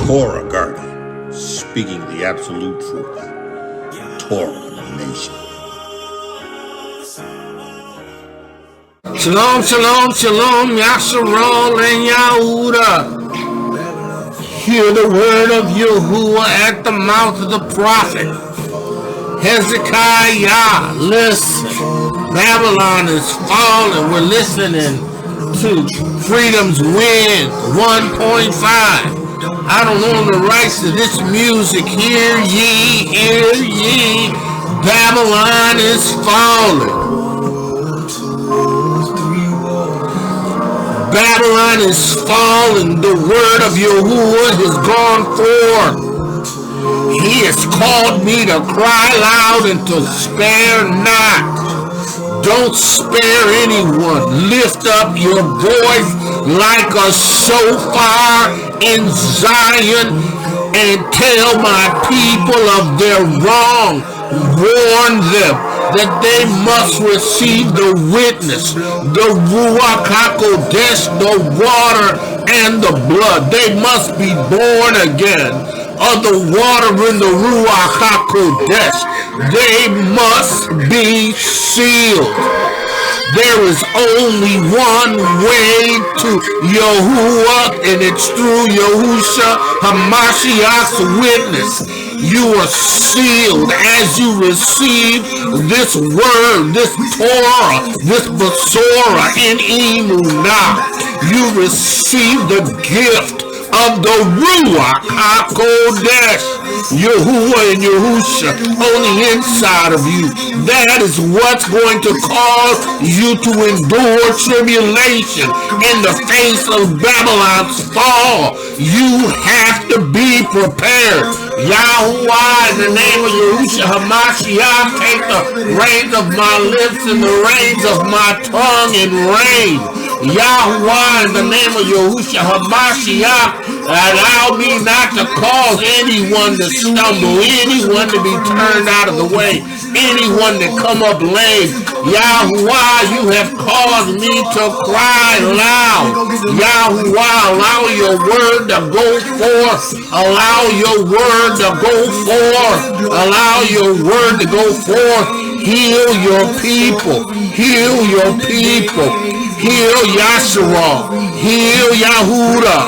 Torah guardian, speaking the absolute truth. Torah nation. Shalom, shalom, shalom, Yasharal and Yahudah. Hear the word of Yahuwah at the mouth of the prophet. Hezekiah, listen. Babylon is falling. We're listening to Freedom's Wind 1.5. I don't own the rights to this music. Hear ye, hear ye. Babylon is falling. Babylon is falling. The word of Yahuwah has gone forth. He has called me to cry loud and to spare not. Don't spare anyone. Lift up your voice like a shofar in Zion and tell my people of their wrong. Warn them that they must receive the witness, the Ruach HaKodesh, the water and the blood. They must be born again of the water and the Ruach HaKodesh. They must be sealed. There is only one way to Yahuwah, and it's through Yahusha HaMashiach's witness. You are sealed as you receive this word, this Torah, this Besorah in Emunah. You receive the gift of the Ruach HaKodesh, Yahuwah and Yahusha on the inside of you. That is what's going to cause you to endure tribulation in the face of Babylon's fall. You have to be prepared. Yahuwah, in the name of Yahusha HaMashiach, take the reins of my lips and the reins of my tongue and reign. Yahuwah, in the name of Yahusha HaMashiach, allow me not to cause anyone to stumble, anyone to be turned out of the way, anyone to come up lame. Yahuwah, you have caused me to cry loud. Yahuwah, allow your word to go forth. Allow your word to go forth. Allow your word to go forth. Heal your people. Heal your people. Heal Yasharal. Heal Yahudah.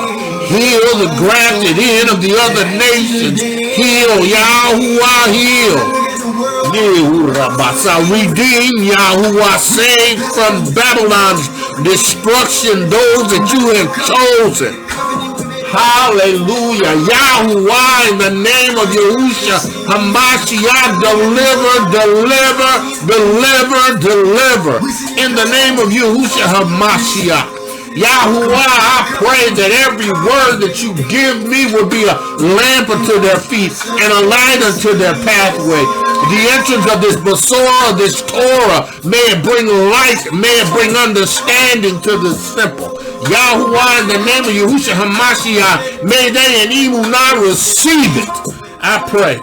Heal the grafted in of the other nations. Heal Yahuwah. Heal. Redeem Yahuwah. Save from Babylon's destruction those that you have chosen. Hallelujah. Yahuwah, in the name of Yahusha HaMashiach, deliver, deliver, deliver, deliver. In the name of Yahusha HaMashiach. Yahuwah, I pray that every word that you give me will be a lamp unto their feet and a light unto their pathway. The entrance of this Besorah, this Torah, may it bring light, may it bring understanding to the simple. Yahuwah, in the name of Yahusha HaMashiach, may they in Emunah receive it. I pray,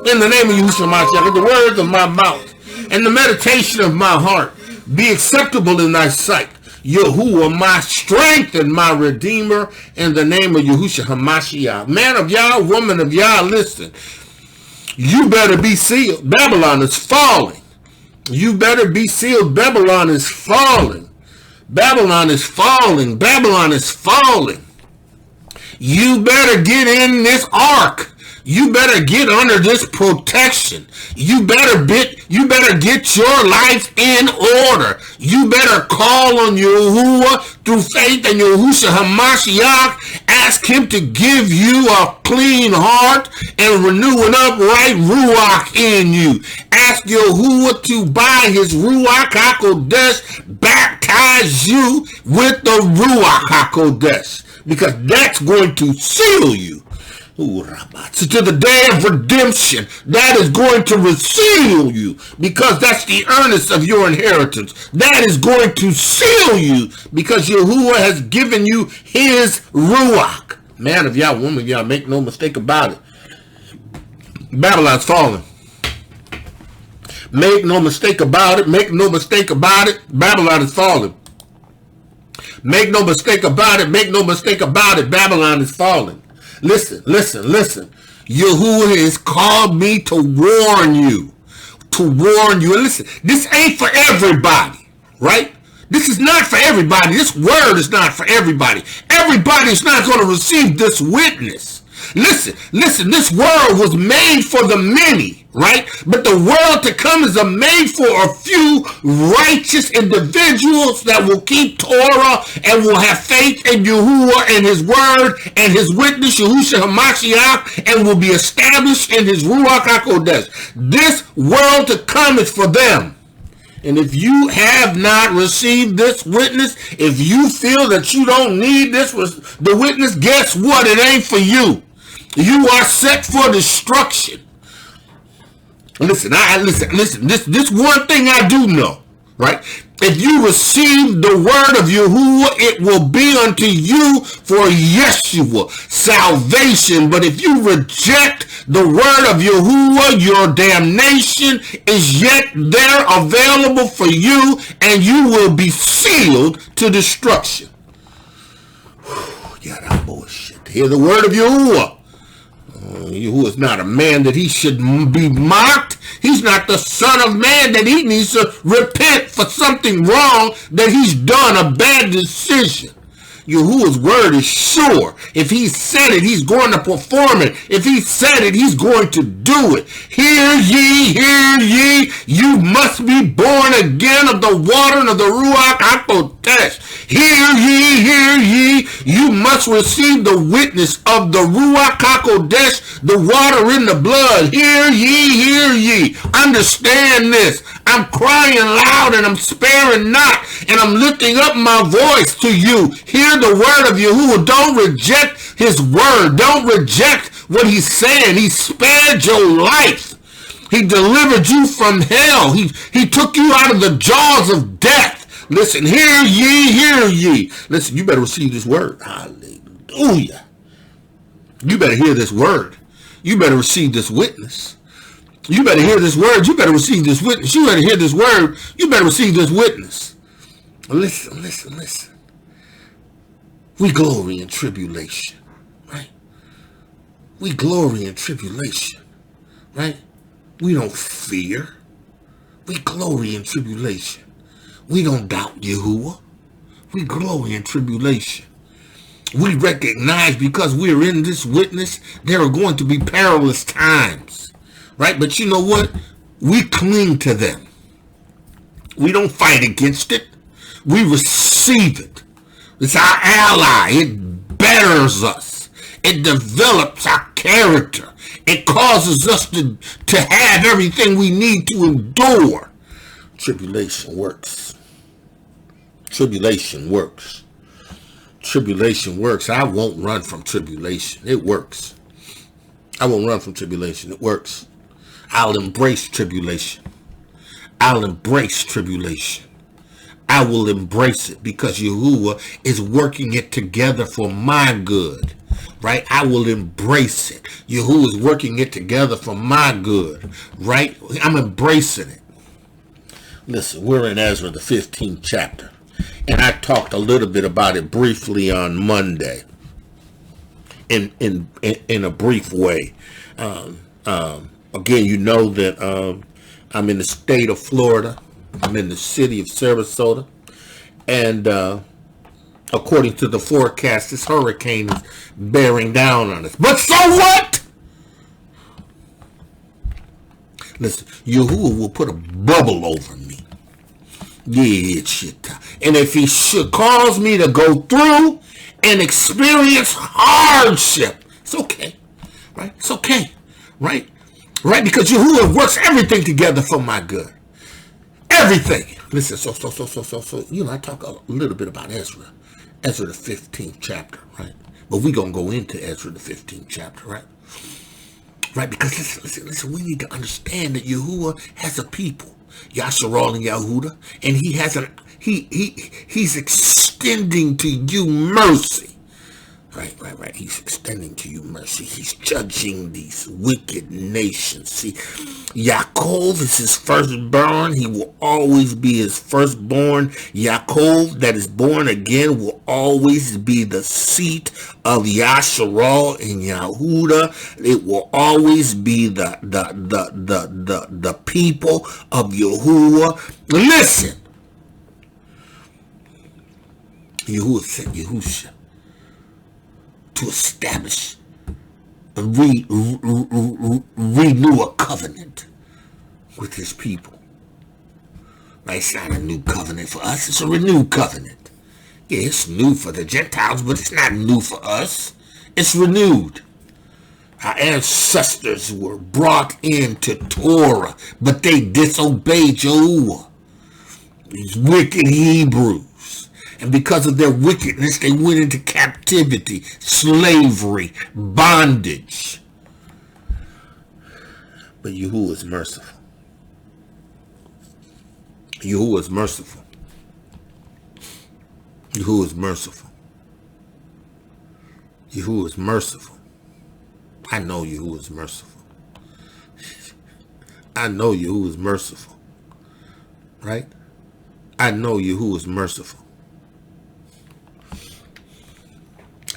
in the name of Yahusha HaMashiach, the words of my mouth and the meditation of my heart be acceptable in thy sight. Yahuwah, my strength and my redeemer, in the name of Yahusha HaMashiach. Man of Yah, woman of Yah, listen. You better be sealed. Babylon is falling. You better be sealed. Babylon is falling. Babylon is falling. Babylon is falling. You better get in this ark. You better get under this protection. You better get your life in order. You better call on Yahuwah through faith in Yahusha HaMashiach. Ask him to give you a clean heart and renew an upright Ruach in you. Ask Yahuwah to, by his Ruach HaKodesh, baptize you with the Ruach HaKodesh, because that's going to seal you. So to the day of redemption, that is going to seal you, because that's the earnest of your inheritance. That is going to seal you, because Yahuwah has given you his Ruach. Man of Yah, woman of Yah, make no mistake about it. Babylon's falling. Make no mistake about it. Make no mistake about it. Babylon is falling. Make no mistake about it. Make no mistake about it. Babylon is falling. Listen, listen, listen. Yahuwah has called me to warn you. To warn you. And listen, this ain't for everybody, right? This is not for everybody. This word is not for everybody. Everybody's not going to receive this witness. Listen, listen, this world was made for the many, right? But the world to come is made for a few righteous individuals that will keep Torah and will have faith in Yahuwah and his word and his witness, Yahushua HaMashiach, and will be established in his Ruach HaKodesh. This world to come is for them. And if you have not received this witness, if you feel that you don't need the witness, guess what? It ain't for you. You are set for destruction. Listen, listen. This one thing I do know, right? If you receive the word of Yahuwah, it will be unto you for Yeshua, salvation. But if you reject the word of Yahuwah, your damnation is yet there available for you, and you will be sealed to destruction. Yeah, that bullshit. Hear the word of Yahuwah. Yahuwah is not a man that he should be mocked. He's not the son of man that he needs to repent for something wrong that he's done, a bad decision. Yahuwah's word is sure. If he said it, he's going to perform it. If he said it, he's going to do it. Hear ye, you must be born again of the water and of the Ruach HaKodesh. Hear ye, you must receive the witness of the Ruach HaKodesh, the water in the blood. Hear ye. Understand this. I'm crying loud and I'm sparing not, and I'm lifting up my voice to you. Hear the word of Yahuwah. Don't reject his word. Don't reject what he's saying. He spared your life. He delivered you from hell. He took you out of the jaws of death. Listen, hear ye. Listen, you better receive this word. Hallelujah. You better hear this word. You better receive this witness. You better hear this word. You better receive this witness. You better hear this word. You better receive this witness. Listen. We glory in tribulation, right? We glory in tribulation, right? We don't fear. We glory in tribulation. We don't doubt Yahuwah. We glory in tribulation. We recognize because we're in this witness, there are going to be perilous times. Right? But you know what? We cling to them. We don't fight against it. We receive it. It's our ally. It betters us. It develops our character. It causes us to have everything we need to endure. Tribulation works. Tribulation works. Tribulation works. I won't run from tribulation. It works. I won't run from tribulation. It works. I'll embrace tribulation. I'll embrace tribulation. I will embrace it because Yahuwah is working it together for my good. Right? I will embrace it. Yahuwah is working it together for my good. Right? I'm embracing it. Listen, we're in Ezra, the 15th chapter. And I talked a little bit about it briefly on Monday. In a brief way. Again, you know that I'm in the state of Florida. I'm in the city of Sarasota. And according to the forecast, this hurricane is bearing down on us. But so what? Listen, Yahuwah will put a bubble over me. Yeah, shit. And if he should cause me to go through and experience hardship, it's okay. Right? It's okay. Right? Right? Because Yahuwah works everything together for my good. Everything. Listen, so, you know, I talk a little bit about Ezra. Ezra the 15th chapter, right? But we're going to go into Ezra the 15th chapter, right? Right? Because listen, we need to understand that Yahuwah has a people. Yasharal and Yahudah. And he has he's extending to you mercy. Right. He's extending to you mercy. He's judging these wicked nations. See, Yaakov is his firstborn. He will always be his firstborn. Yaakov, that is born again, will always be the seat of Yasharal in Yahudah. It will always be the people of Yahuwah. Listen, Yahuwah sent Yahusha to establish and renew a covenant with his people. Now, it's not a new covenant for us, it's a renewed covenant. Yeah, it's new for the Gentiles, but it's not new for us. It's renewed. Our ancestors were brought into Torah, but they disobeyed Yahuwah. These wicked Hebrews. And because of their wickedness, they went into captivity, slavery, bondage. But Yahuwah is merciful. Yahuwah is merciful. Yahuwah is merciful. Yahuwah is merciful. I know Yahuwah is merciful. I know Yahuwah is merciful. Right? I know Yahuwah is merciful.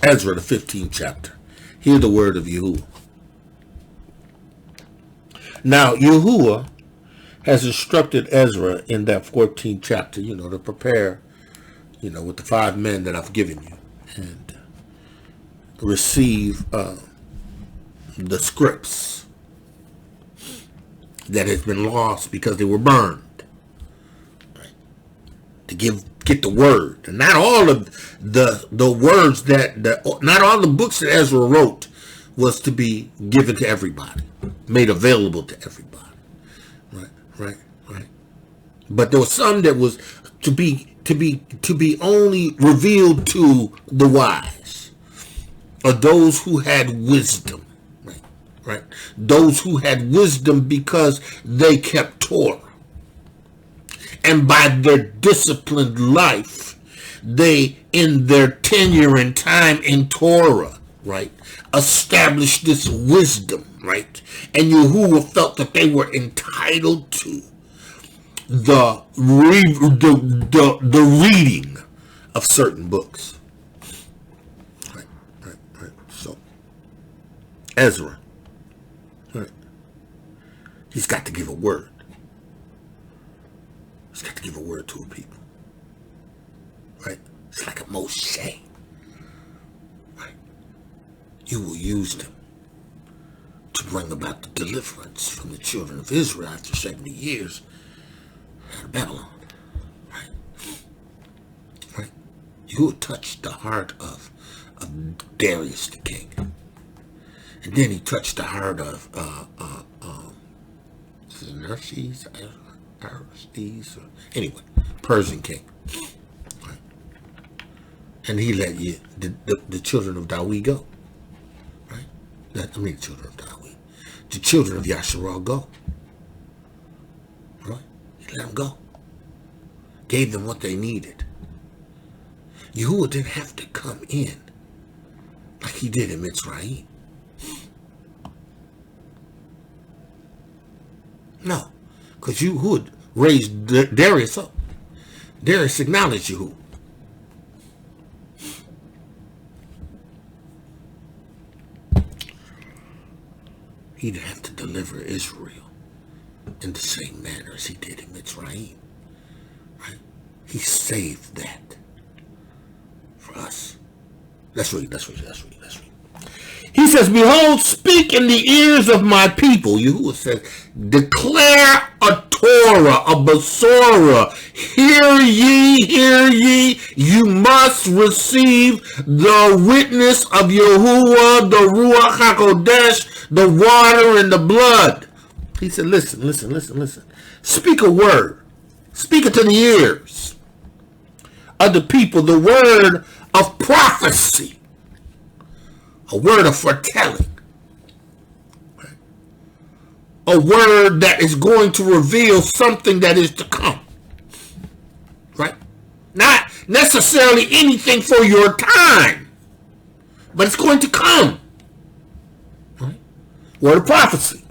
Ezra, the 15th chapter. Hear the word of Yahuwah. Now, Yahuwah has instructed Ezra in that 14th chapter, to prepare, with the 5 men that I've given you and receive the scripts that has been lost because they were burned. Right? To get the word. And not all of the words not all the books that Ezra wrote was to be given to everybody, made available to everybody. Right. But there was some that was to be only revealed to the wise, or those who had wisdom. Right. Those who had wisdom because they kept Torah. And by their disciplined life, they, in their tenure and time in Torah, right, established this wisdom, right? And Yahuwah felt that they were entitled to the reading of certain books. Right. So, Ezra, right, he's got to give a word. He's got to give a word to a people. Right? It's like a Moshe. Right? You will use them to bring about the deliverance from the children of Israel after 70 years out of Babylon. Right? You will touch the heart of Darius the king. And then he touched the heart of Xerxes, anyway, Persian king. Right? And he let the children of Dawid go. Right? The children of Dawid. The children of Yasharal go. Right? He let them go. Gave them what they needed. Yahuwah didn't have to come in like he did in Mitzrayim. No. Because Yahuwah raised Darius up. Darius acknowledged Yahuwah. He didn't have to deliver Israel in the same manner as he did in Mitzrayim. Right? He saved that for us. Let's read. He says, behold, speak in the ears of my people. Yahuwah says, declare a Torah, a Besorah. Hear ye. You must receive the witness of Yahuwah, the Ruach HaKodesh, the water and the blood. He said, listen. Speak a word. Speak it to the ears of the people, the word of prophecy. A word of foretelling. A word that is going to reveal something that is to come. Right? Not necessarily anything for your time, but it's going to come. Right? Word of prophecy.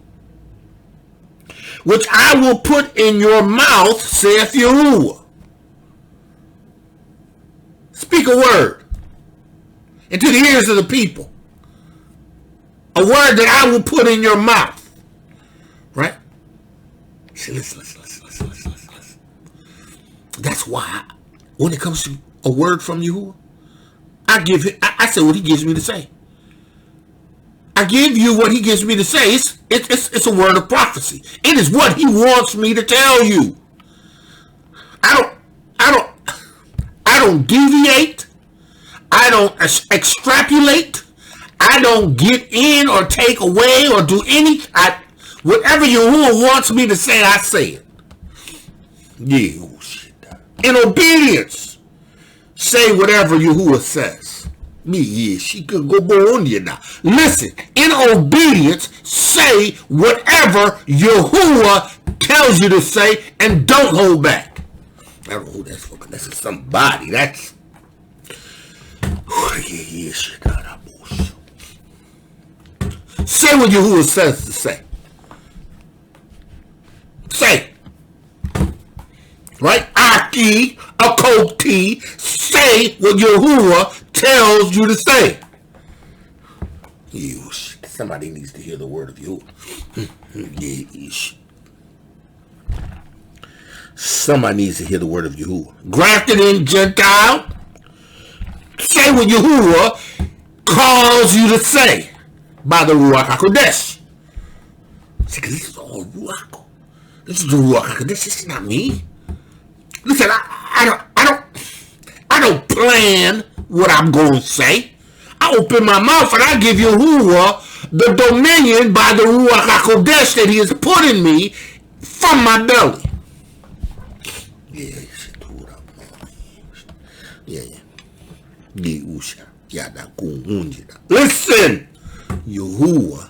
Which I will put in your mouth, saith Yahuwah. Speak a word into the ears of the people. A word that I will put in your mouth. Right? See, listen. That's why when it comes to a word from Yahuwah, I say what he gives me to say. I give you what he gives me to say. It's a word of prophecy. It is what he wants me to tell you. I don't deviate. I don't extrapolate. I don't get in or take away or do anything. Whatever Yahuwah wants me to say, I say it. Yeah. In obedience, say whatever Yahuwah says. Me, yeah, she could go on you now. Listen, in obedience, say whatever Yahuwah tells you to say, and don't hold back. I don't know who that's for. That's somebody. That's. Say what Yahuwah says to say. Say. Right? Aki, akoti, say what Yahuwah tells you to say. Somebody needs to hear the word of Yahuwah. Somebody needs to hear the word of Yahuwah. Grafted in Gentile, say what Yahuwah calls you to say by the Ruach HaKodesh. See, because this is all Ruach. This is the Ruach HaKodesh. This is not me. Listen, I don't plan what I'm going to say. I open my mouth and I give Yahuwah the dominion by the Ruach HaKodesh that he has put in me from my belly. Listen, Yahuwah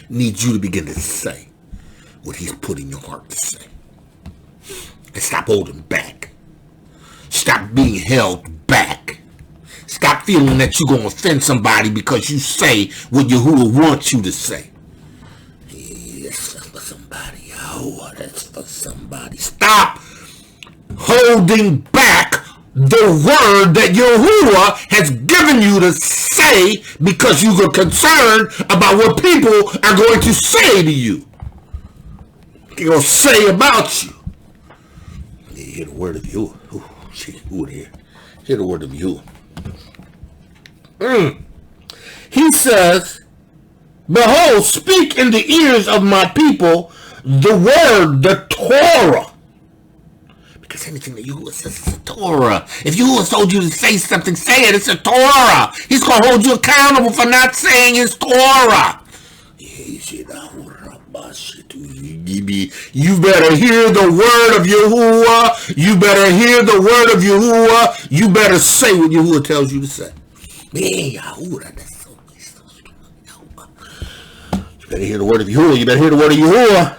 needs you to begin to say what he's put in your heart to say. And stop holding back. Stop being held back. Stop feeling that you're going to offend somebody because you say what Yahuwah wants you to say. Yes, that's for somebody. Oh, that's for somebody. Stop holding back the word that Yahuwah has given you to say because you are concerned about what people are going to say to you. They're going to say about you. You hear the word of Yahuwah. Hear the word of Yahuwah. He says, behold, speak in the ears of my people the word, the Torah. Because anything that Yahuwah says is a Torah. If Yahuwah told you to say something, say it. It's a Torah. He's going to hold you accountable for not saying his Torah. You better hear the word of Yahuwah. You better hear the word of Yahuwah. You better say what Yahuwah tells you to say. You better hear the word of Yahuwah. You better hear the word of Yahuwah.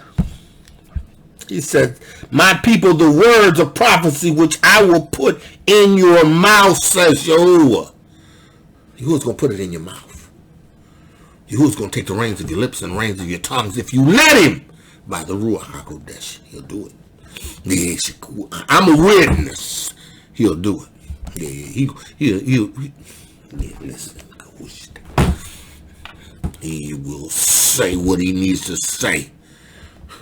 He said, my people, the words of prophecy which I will put in your mouth, says Yahuwah. Yahuwah's going to put it in your mouth. Yahuwah's going to take the reins of your lips and reins of your tongues if you let him. By the Ruach HaKodesh, he'll do it. Yes, I'm a witness. He'll do it. Listen. He will say what he needs to say.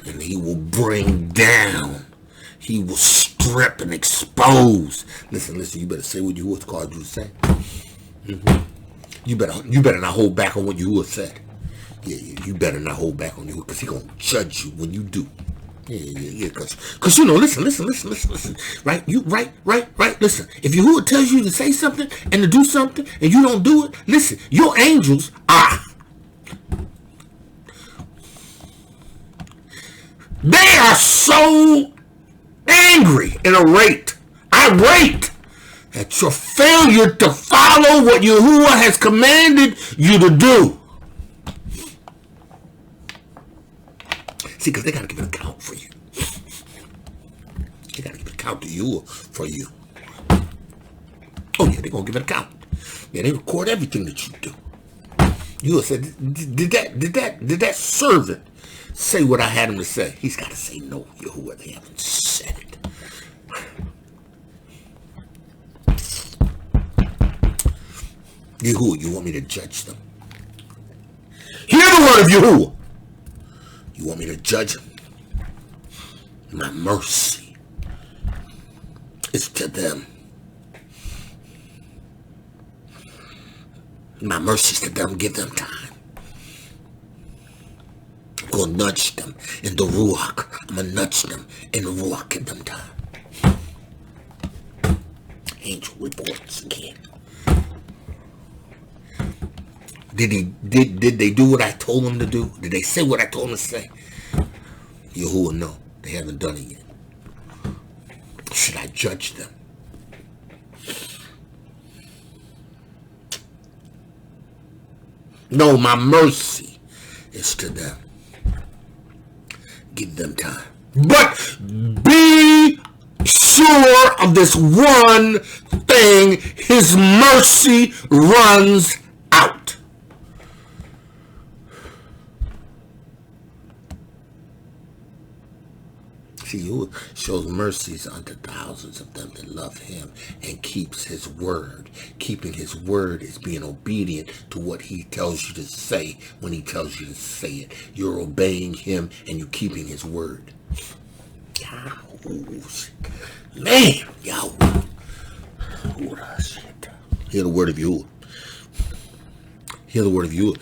And he will bring down. He will strip and expose. Listen, you better say what Yahuwah called you to say. You better not hold back on what Yahuwah said. You better not hold back on Yahuwah, because he's going to judge you when you do. Because listen. Right? Listen. If Yahuwah tells you to say something and to do something and you don't do it, listen, your angels they are so angry and irate at your failure to follow what Yahuwah has commanded you to do. See, because they got to give an account for you. They got to give an account to you for you. Oh, yeah. Yeah, they're going to give an account. Yeah, they record everything that you do. Yahuwah said, did that servant say what I had him to say? He's got to say no, Yahuwah. They haven't said it. Yahuwah, you want me to judge them? Hear the word of Yahuwah. You want me to judge them? My mercy is to them. My mercy is to them. Give them time. I'm going to nudge them in the Ruach. I'm going to nudge them in the Ruach. Give them time. Angel reports again. Did they do what I told them to do? Did they say what I told them to say? Yahuwah, no. They haven't done it yet. Should I judge them? No, my mercy is to them. Give them time. But be sure of this one thing. His mercy runs out. See, who shows mercies unto thousands of them that love him and keeps his word. Keeping his word is being obedient to what he tells you to say when he tells you to say it. You're obeying him and you're keeping his word. Man, Yahweh. Hear the word of Yahuwah. Hear the word of Yahuwah.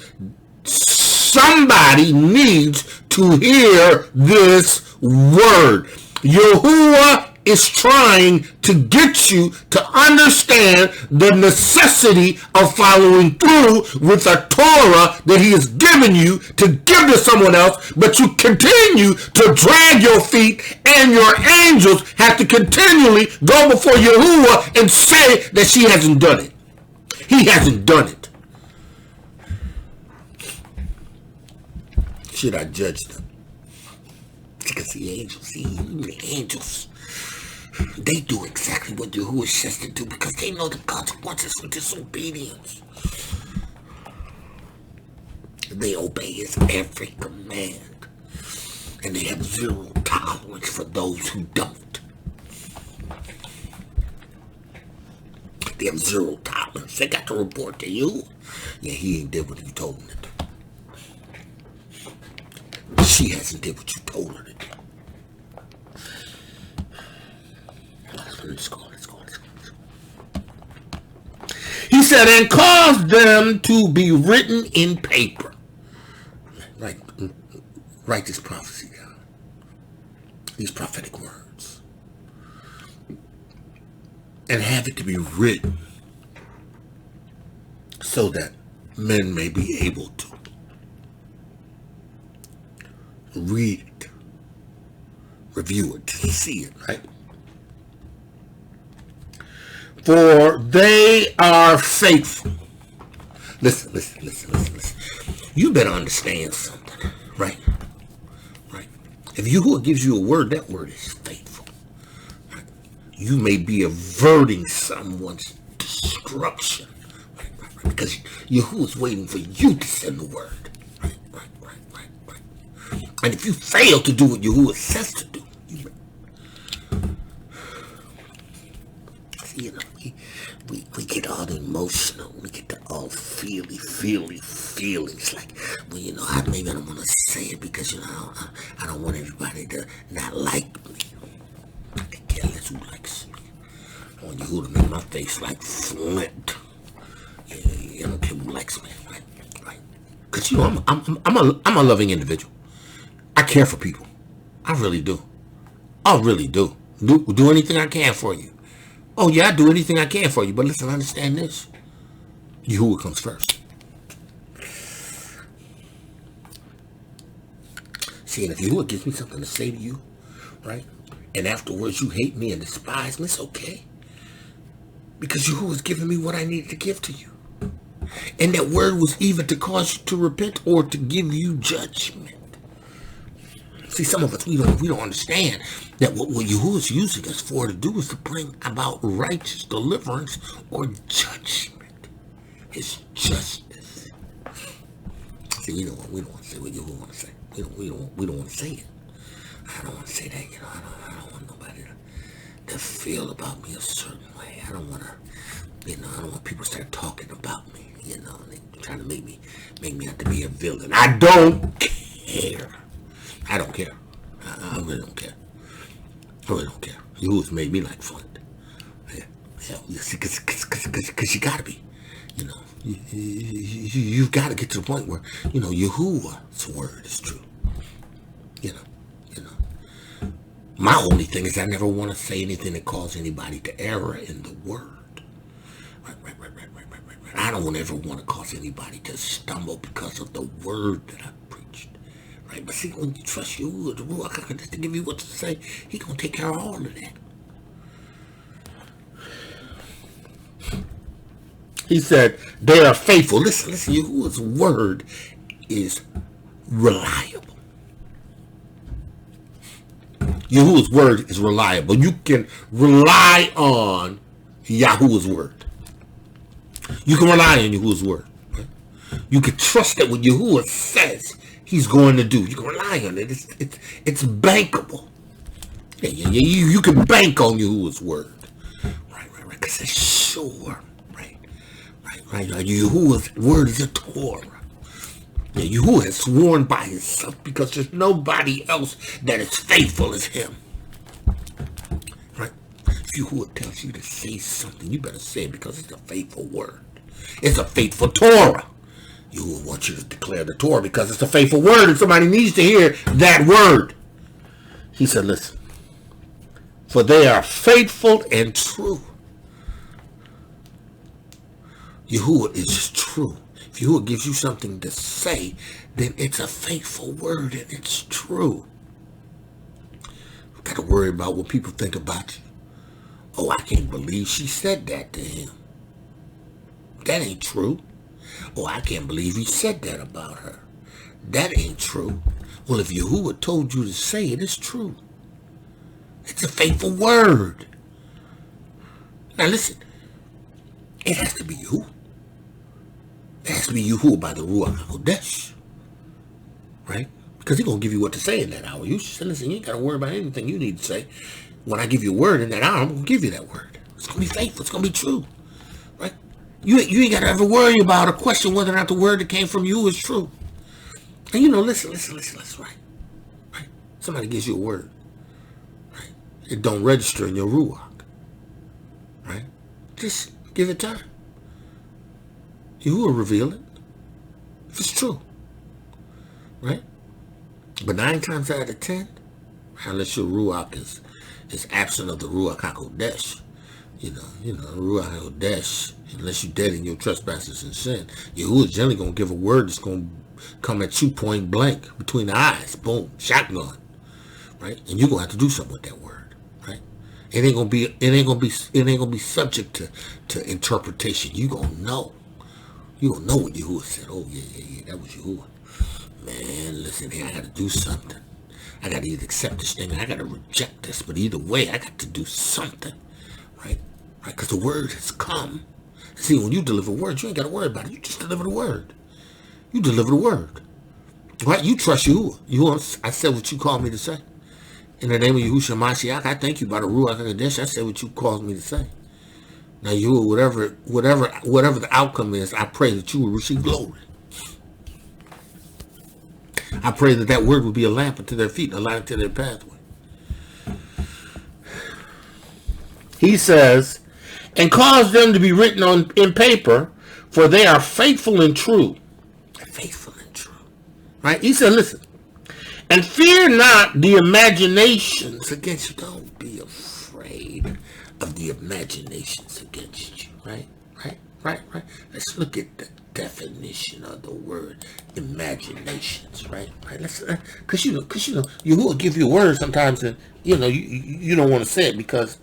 Somebody needs to hear this word. Yahuwah is trying to get you to understand the necessity of following through with a Torah that he has given you to give to someone else, but you continue to drag your feet, and your angels have to continually go before Yahuwah and say that she hasn't done it. He hasn't done it. Should I judge them? Because the angels, they do exactly what Yahuwah says to do because they know the consequences for disobedience. They obey his every command. And they have zero tolerance for those who don't. They have zero tolerance. They got to report to you. Yeah, he ain't did what you told him to do. She hasn't did what you told her to do. Let's go. He said, and cause them to be written in paper. Write this prophecy down. These prophetic words. And have it to be written so that men may be able to read it, review it, see it, right? For they are faithful. Listen. You better understand something, right? If Yahuwah gives you a word, that word is faithful. Right? You may be averting someone's destruction, right? Because Yahuwah is waiting for you to send the word. And if you fail to do what Yahuwah says to do, we get all emotional. We get the all feelings. Like, well, maybe I don't want to say it because, I don't want everybody to not like me. I can care less who likes me. I want Yahuwah to make my face like flint. Yeah, I don't care who likes me, right? Because, I'm a loving individual. I care for people. I really do. Do anything I can for you. Oh, yeah, I do anything I can for you. But listen, understand this. Yahuwah comes first. See, and if Yahuwah gives me something to say to you, right? And afterwards you hate me and despise me, it's okay. Because Yahuwah's giving me what I needed to give to you. And that word was either to cause you to repent or to give you judgment. See, some of us, we don't understand that what Yahuwah's using us for to do is to bring about righteous deliverance or judgment. His justice. See, we don't want to say what Yahuwah want to say. We don't want to say it. I don't want to say that, I don't want nobody to feel about me a certain way. I don't want to, I don't want people to start talking about me, and they trying to make me out to be a villain. I don't care. I don't care. I really don't care. I really don't care. Yahuwah's made me like fun. Yeah. Because you gotta be. You've got to get to the point where Yahuwah's word is true. My only thing is I never want to say anything that calls anybody to error in the word. Right. I don't ever want to cause anybody to stumble because of the word that I preached. Right? But see, when you trust Yahuwah, the Ruach HaKodesh to give you what to say, He gonna take care of all of that. He said, they are faithful. Listen, Yahuwah's word is reliable. Yahuwah's word is reliable. You can rely on Yahuwah's word. You can rely on Yahuwah's word. Right? You can trust that what Yahuwah says He's going to do. You can rely on it. It's bankable. Yeah. You can bank on Yahuwah's word. Right. Because it's sure. Right. Yahuwah's word is a Torah. Yeah, Yahuwah has sworn by Himself because there's nobody else that is faithful as Him. Right? If Yahuwah tells you to say something, you better say it because it's a faithful word. It's a faithful Torah. Yahuwah wants you to declare the Torah because it's a faithful word and somebody needs to hear that word. He said, listen, for they are faithful and true. Yahuwah is just true. If Yahuwah gives you something to say, then it's a faithful word and it's true. You've got to worry about what people think about you. Oh, I can't believe she said that to him. That ain't true. Oh, I can't believe he said that about her. That ain't true. Well, if Yahuwah told you to say it, it's true. It's a faithful word. Now listen, it has to be Yahuwah. It has to be Yahuwah by the Ruach HaKodesh. Right? Because He's going to give you what to say in that hour. You should say, listen, you ain't got to worry about anything you need to say. When I give you a word in that hour, I'm going to give you that word. It's going to be faithful. It's going to be true. Right? You ain't got to ever worry about or question whether or not the word that came from you is true. And listen, right? Somebody gives you a word. Right? It don't register in your Ruach. Right? Just give it time. You will reveal it if it's true, right? But 9 times out of 10, unless your Ruach is absent of the Ruach HaKodesh, Ruach HaKodesh, unless you're dead in your trespasses and sin, Yahuwah's generally going to give a word that's going to come at you point blank between the eyes, boom, shotgun, right? And you're going to have to do something with that word, right? It ain't going to be subject to interpretation. You're going to know. You don't know what Yahuwah said. Oh, yeah, that was Yahuwah. Man, listen here, I got to do something. I got to either accept this thing or I got to reject this. But either way, I got to do something, right? Because the word has come. See, when you deliver words, you ain't got to worry about it. You just deliver the word. You deliver the word, right? You trust Yahuwah. I said what you called me to say. In the name of Yahushua Mashiach, I thank you by the Ruach HaKodesh. I said what you called me to say. Now, Yahuwah, whatever the outcome is, I pray that you will receive glory. I pray that word will be a lamp unto their feet and a light unto their pathway. He says, and cause them to be written in paper, for they are faithful and true. Faithful and true. Right? He said, listen, and fear not the imaginations against you. Don't be afraid of the imaginations against you, right? Let's look at the definition of the word imaginations, right? Let's, because Yahuwah will give you a word sometimes, and you don't want to say it because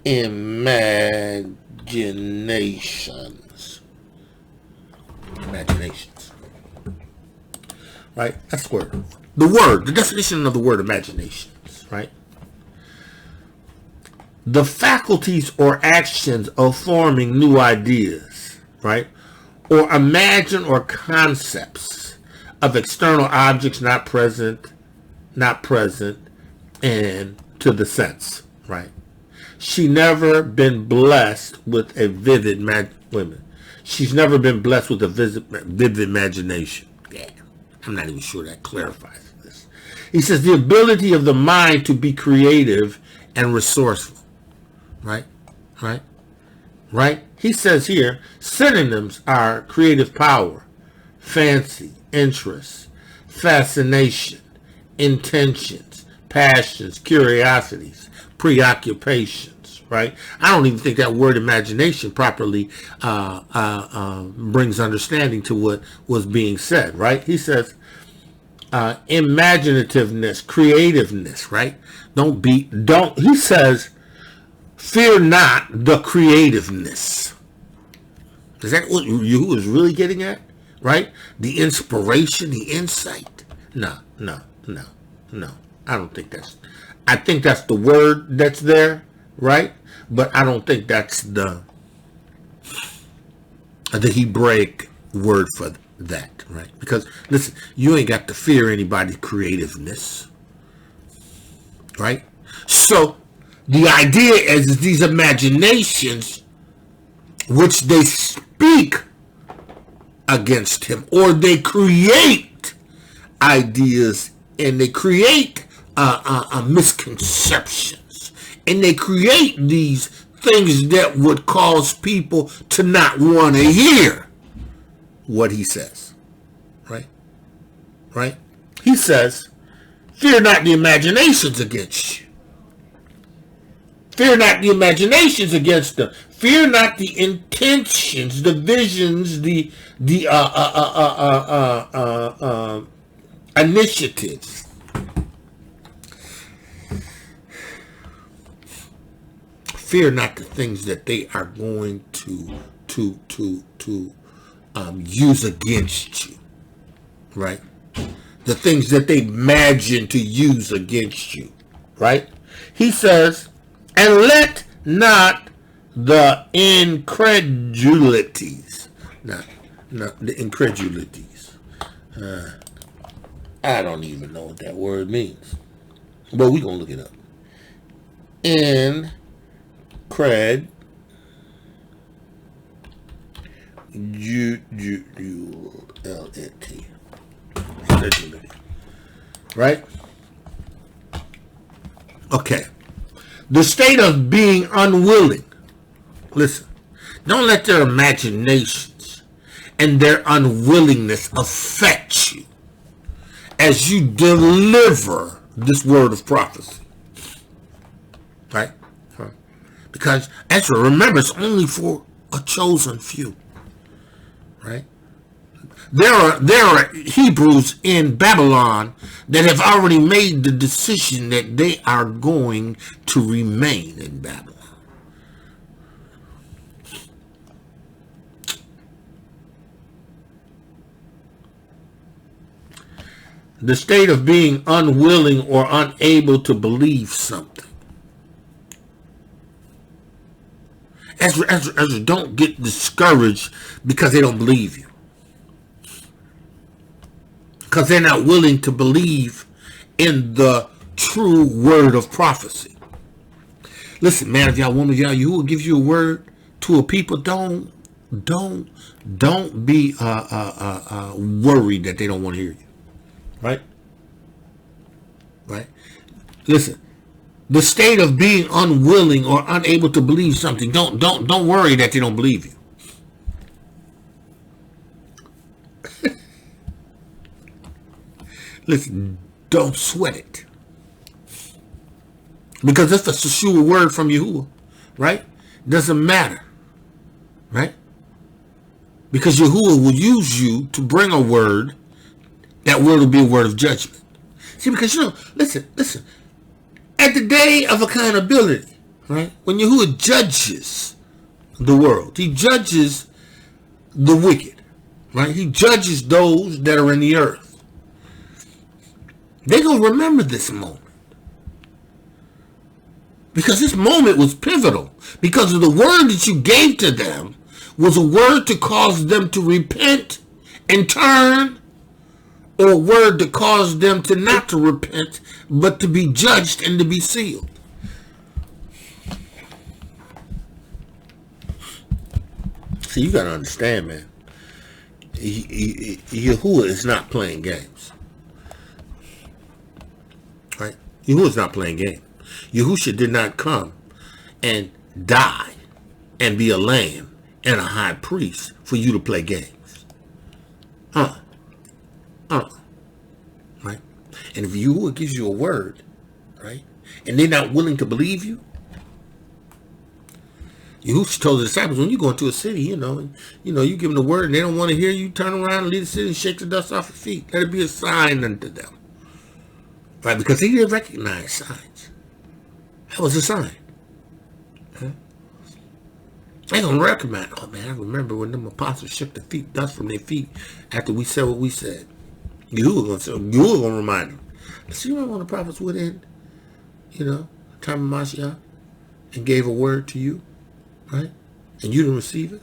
imaginations. right? That's the word. The word, the definition of the word imaginations, right? The faculties or actions of forming new ideas, right? Or imagine or concepts of external objects not present, and to the sense, right? She never been blessed with a vivid women. She's never been blessed with a vivid imagination. Yeah, I'm not even sure that clarifies this. He says the ability of the mind to be creative and resourceful. Right? He says here, synonyms are creative power, fancy, interest, fascination, intentions, passions, curiosities, preoccupations, right? I don't even think that word imagination properly brings understanding to what was being said, right? He says imaginativeness, creativeness, right? He says, fear not the creativeness. Is that what you is really getting at? Right? The inspiration, the insight? No. I don't think I think that's the word that's there, right? But I don't think that's the Hebraic word for that, right? Because, listen, you ain't got to fear anybody's creativeness, right? So, the idea is these imaginations which they speak against him, or they create ideas, and they create misconceptions, and they create these things that would cause people to not want to hear what he says. Right? He says, fear not the imaginations against you. Fear not the imaginations against them. Fear not the intentions, the visions, the initiatives. Fear not the things that they are going to use against you, right? The things that they imagine to use against you, right? He says, and let not the incredulities, the incredulities. I don't even know what that word means, but we're going to look it up. Incredulity. Right? Okay. The state of being unwilling. Listen, don't let their imaginations and their unwillingness affect you as you deliver this word of prophecy. Right? Because, Ezra, remember, it's only for a chosen few. Right? There are Hebrews in Babylon that have already made the decision that they are going to remain in Babylon. The state of being unwilling or unable to believe something. Ezra, don't get discouraged because they don't believe you. Because they're not willing to believe in the true word of prophecy. Listen, man, if y'all, woman, y'all, Yahuwah gives you a word to a people, don't be worried that they don't want to hear you. Right? Listen, the state of being unwilling or unable to believe something, don't worry that they don't believe you. Listen, don't sweat it. Because if it's a sure word from Yahuwah, right? Doesn't matter. Right? Because Yahuwah will use you to bring a word. That word will be a word of judgment. See, because, listen. At the day of accountability, right? When Yahuwah judges the world, he judges the wicked, right? He judges those that are in the earth. They're going to remember this moment. Because this moment was pivotal. Because of the word that you gave to them was a word to cause them to repent and turn, or a word to cause them to not to repent, but to be judged and to be sealed. See, you got to understand, man. Yahuwah is not playing games. Right? Yahuwah is not playing games. Yahushua did not come and die and be a lamb and a high priest for you to play games. Right? And if Yahuwah gives you a word, right, and they're not willing to believe you, Yahushua told the disciples, when you go into a city, you give them the word and they don't want to hear you, turn around and leave the city and shake the dust off your feet. Let it be a sign unto them. Right? Because he didn't recognize signs. That was a sign. They don't recognize. Oh man, I remember when them apostles shook the feet, dust from their feet after we said what we said. You were gonna remind them. See, you remember when the prophets went in, time of Mashiach, and gave a word to you, right? And you didn't receive it,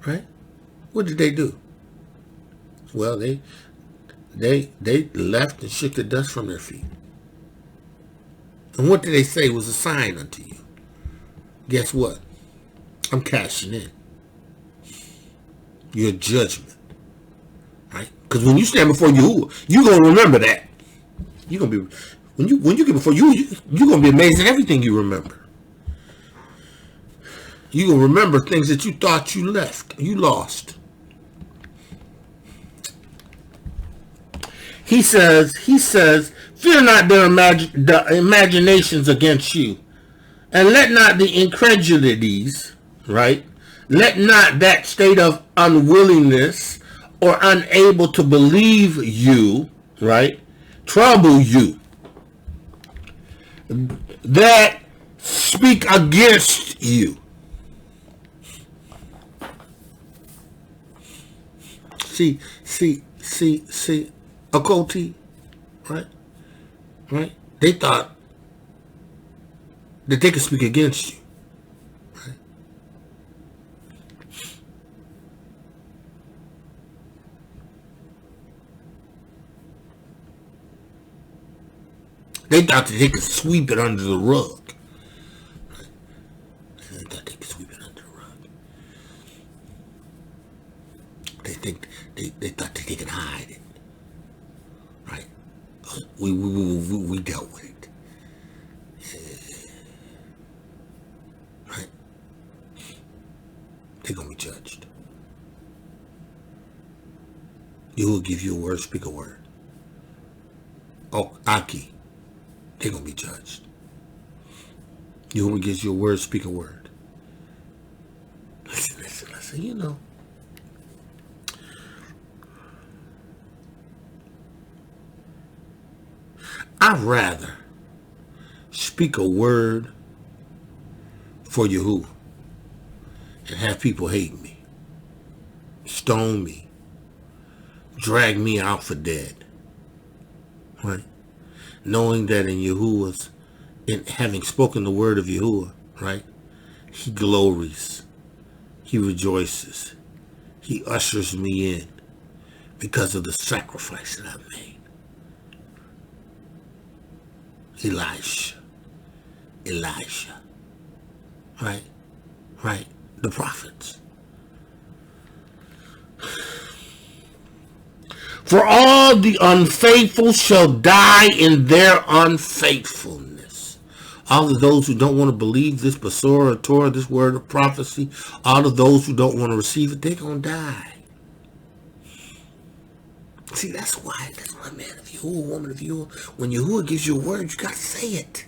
right? What did they do? Well, they left and shook the dust from their feet. And what did they say was a sign unto you? Guess what? I'm cashing in. Your judgment. Right? Because when you stand before Yahuwah, you're going to remember that. You're going to be, when you get before you're going to be amazed at everything you remember. You're going to remember things that you thought you lost. He says, fear not their imaginations against you, and let not the incredulities, right? Let not that state of unwillingness or unable to believe you, right, trouble you, that speak against you. See, occulty, right? They thought that they could speak against you, right? They thought that they could sweep it under the rug. Right? They thought they could sweep it under the rug. They thought that they could hide it. Right? We dealt with it. Right? They're going to be judged. You will give you a word, speak a word. Oh, Aki. They're going to be judged. You will give you a word, speak a word. Listen, I'd rather speak a word for Yahuwah and have people hate me, stone me, drag me out for dead, right? Knowing that in Yahuwah's, in having spoken the word of Yahuwah, right? He glories, he rejoices, he ushers me in because of the sacrifice that I've made. Elijah, right, the prophets. For all the unfaithful shall die in their unfaithfulness. All of those who don't want to believe this Basora, Torah, this word of prophecy, all of those who don't want to receive it, they're going to die. See, that's why, man of Yahuwah, woman of Yahuwah, when Yahuwah gives you a word, you got to say it.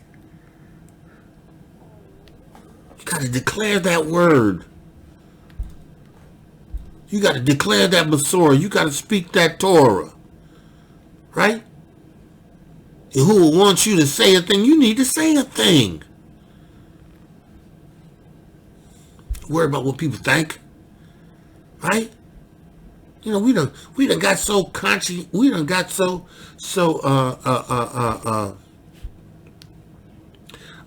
You got to declare that word. You got to declare that Basora. You got to speak that Torah. Right? Yahuwah wants you to say a thing. You need to say a thing. Worry about what people think. Right? we done got so conscious, we done got so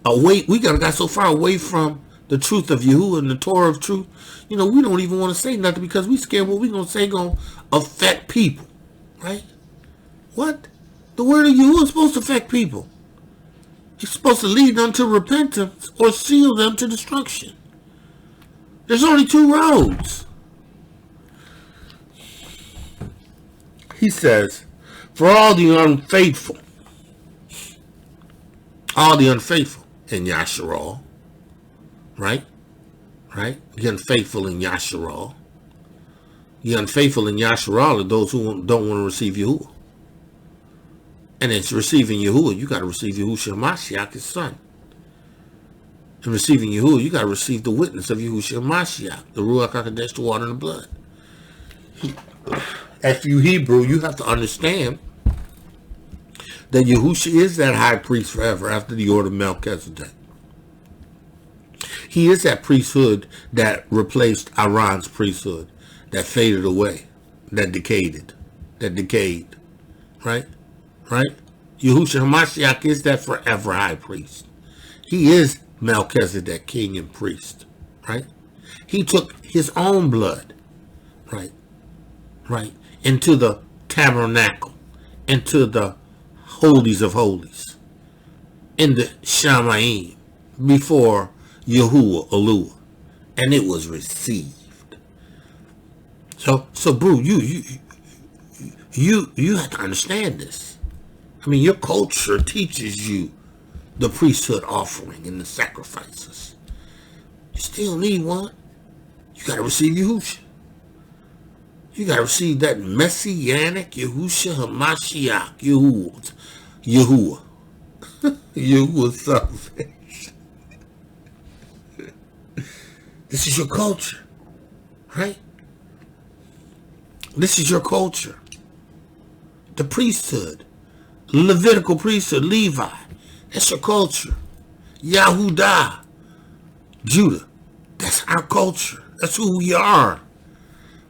away, we got so far away from the truth of Yahuwah and the Torah of truth. We don't even want to say nothing because we scared what we gonna say gonna affect people, right? What? The word of Yahuwah is supposed to affect people. It's supposed to lead them to repentance or seal them to destruction. There's only two roads. He says, for all the unfaithful in Yasharal, right? The unfaithful in Yasharal. The unfaithful in Yasharal are those who don't want to receive Yahuwah. And it's receiving Yahuwah, you got to receive Yahushua Mashiach, his son. And receiving Yahuwah, you got to receive the witness of Yahushua Mashiach, the Ruach HaKodesh, the water and the blood. If you Hebrew, you have to understand that Yahushua is that high priest forever after the order of Melchizedek. He is that priesthood that replaced Aaron's priesthood, that faded away, that decayed, right? Yahushua HaMashiach is that forever high priest. He is Melchizedek, king and priest, right? He took his own blood, right, into the tabernacle, into the holies of holies, in the Shamayim, before Yahuwah, Eluah, and it was received. So, bro, you have to understand this. Your culture teaches you the priesthood offering and the sacrifices. You still need one. You got to receive Yahushua. You got to receive that messianic Yahushua HaMashiach, Yahuwah. Yahuwah's salvation. This is your culture, right? This is your culture. The priesthood. Levitical priesthood, Levi. That's your culture. Yahudah, Judah. That's our culture. That's who we are.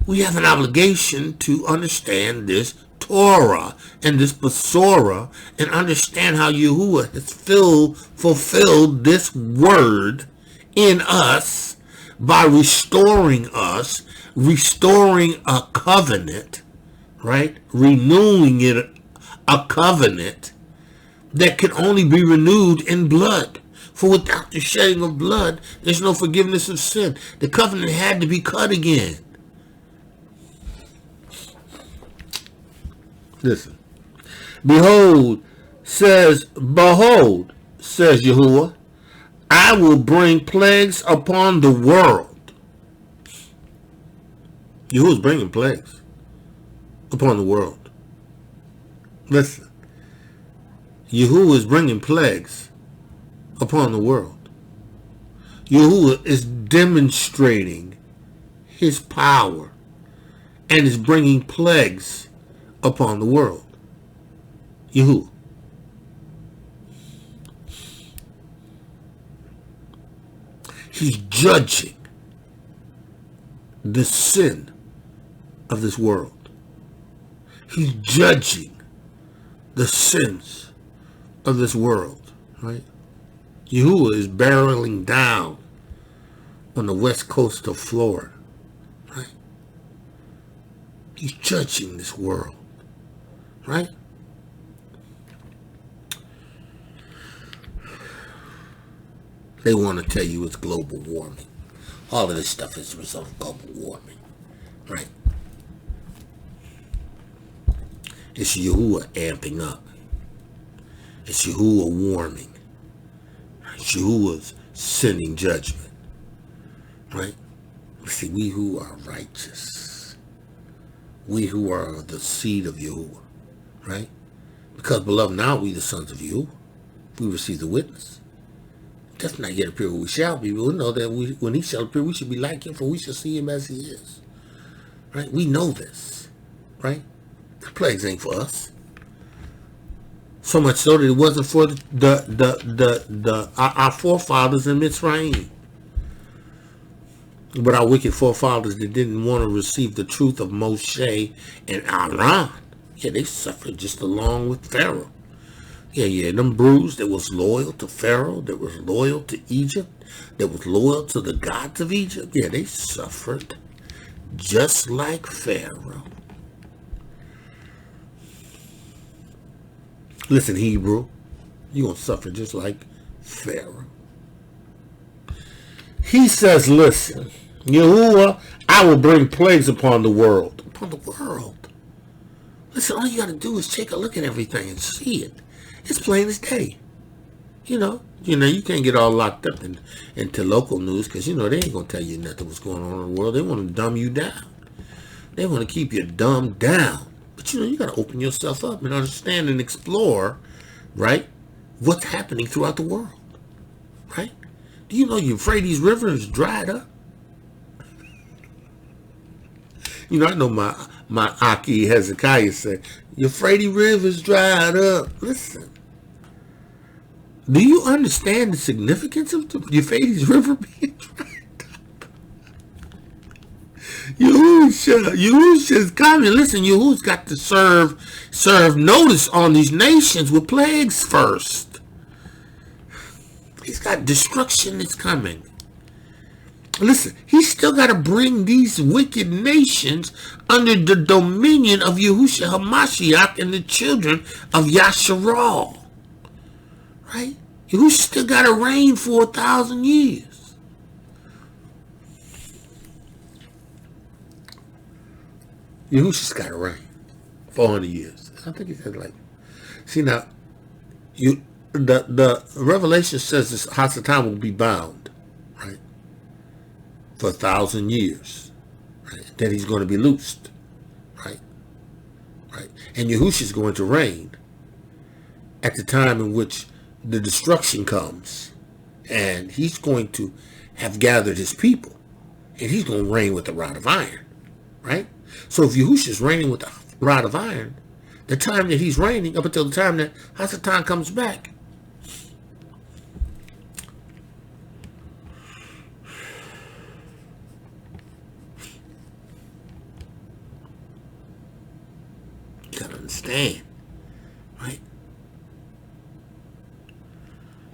We have an obligation to understand this Torah and this Besorah and understand how Yahuwah has fulfilled this word in us by restoring us, restoring a covenant, right? Renewing it, a covenant that can only be renewed in blood. For without the shedding of blood, there's no forgiveness of sin. The covenant had to be cut again. Listen. Behold, says Yahuwah, I will bring plagues upon the world. Yahuwah's bringing plagues upon the world. Listen, Yahuwah is bringing plagues upon the world. Yahuwah is demonstrating his power and is bringing plagues upon the world. Yahuwah. He's judging the sin of this world. He's judging the sins of this world, right? Yahuwah is barreling down on the west coast of Florida, right? He's judging this world, right? They want to tell you it's global warming. All of this stuff is a result of global warming, right? It's Yahuwah amping up. It's Yahuwah warming. It's Yahuwah's sending judgment, right? See, we who are righteous, we who are the seed of Yahuwah, right? Because, beloved, now we the sons of Yahuwah. We receive the witness. Does not yet appear what we shall be. We'll know that when he shall appear, we should be like him, for we shall see him as he is. Right? We know this. Right? The plagues ain't for us. So much so that it wasn't for our forefathers in Mitzrayim. But our wicked forefathers that didn't want to receive the truth of Moshe and Aaron, yeah, they suffered just along with Pharaoh. Yeah, them brews that was loyal to Pharaoh, that was loyal to Egypt, that was loyal to the gods of Egypt, yeah, they suffered just like Pharaoh. Listen, Hebrew, you're going to suffer just like Pharaoh. He says, listen, Yahuwah, I will bring plagues upon the world. Upon the world. Listen, all you got to do is take a look at everything and see it. It's plain as day. You know, you can't get all locked up into local news because, they ain't going to tell you nothing what's going on in the world. They want to dumb you down. They want to keep you dumbed down. But, you got to open yourself up and understand and explore, right, what's happening throughout the world, right? Do you know Euphrates River is dried up? I know my Aki Hezekiah said, Euphrates River is dried up. Listen. Do you understand the significance of the Euphrates River being dried up? Yahusha's coming. Listen, Yahuwah's got to serve notice on these nations with plagues first. He's got destruction that's coming. Listen, he's still got to bring these wicked nations under the dominion of Yahushua HaMashiach and the children of Yasharal. Right? Yahushua still got to reign for 1,000 years. Yahushua's got to reign 400 years. I think he said like, see now, the Revelation says this Hasatan will be bound, right, for 1,000 years, right? Then he's going to be loosed, right? And Yahushua's going to reign at the time in which the destruction comes, and he's going to have gathered his people, and he's going to reign with the rod of iron, right? So if Yahushua's reigning with the rod of iron, the time that he's reigning up until the time that Hasatan comes back, you gotta understand, right?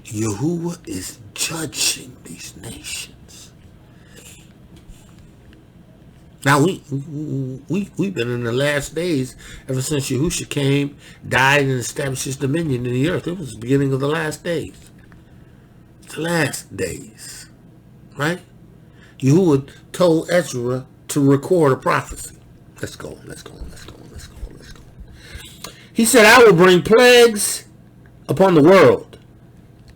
Yahuwah is judging these nations. Now we've been in the last days ever since Yahushua came, died, and established his dominion in the earth. It was the beginning of the last days. It's the last days, right? Yahuwah told Esdras to record a prophecy. Let's go. He said, I will bring plagues upon the world,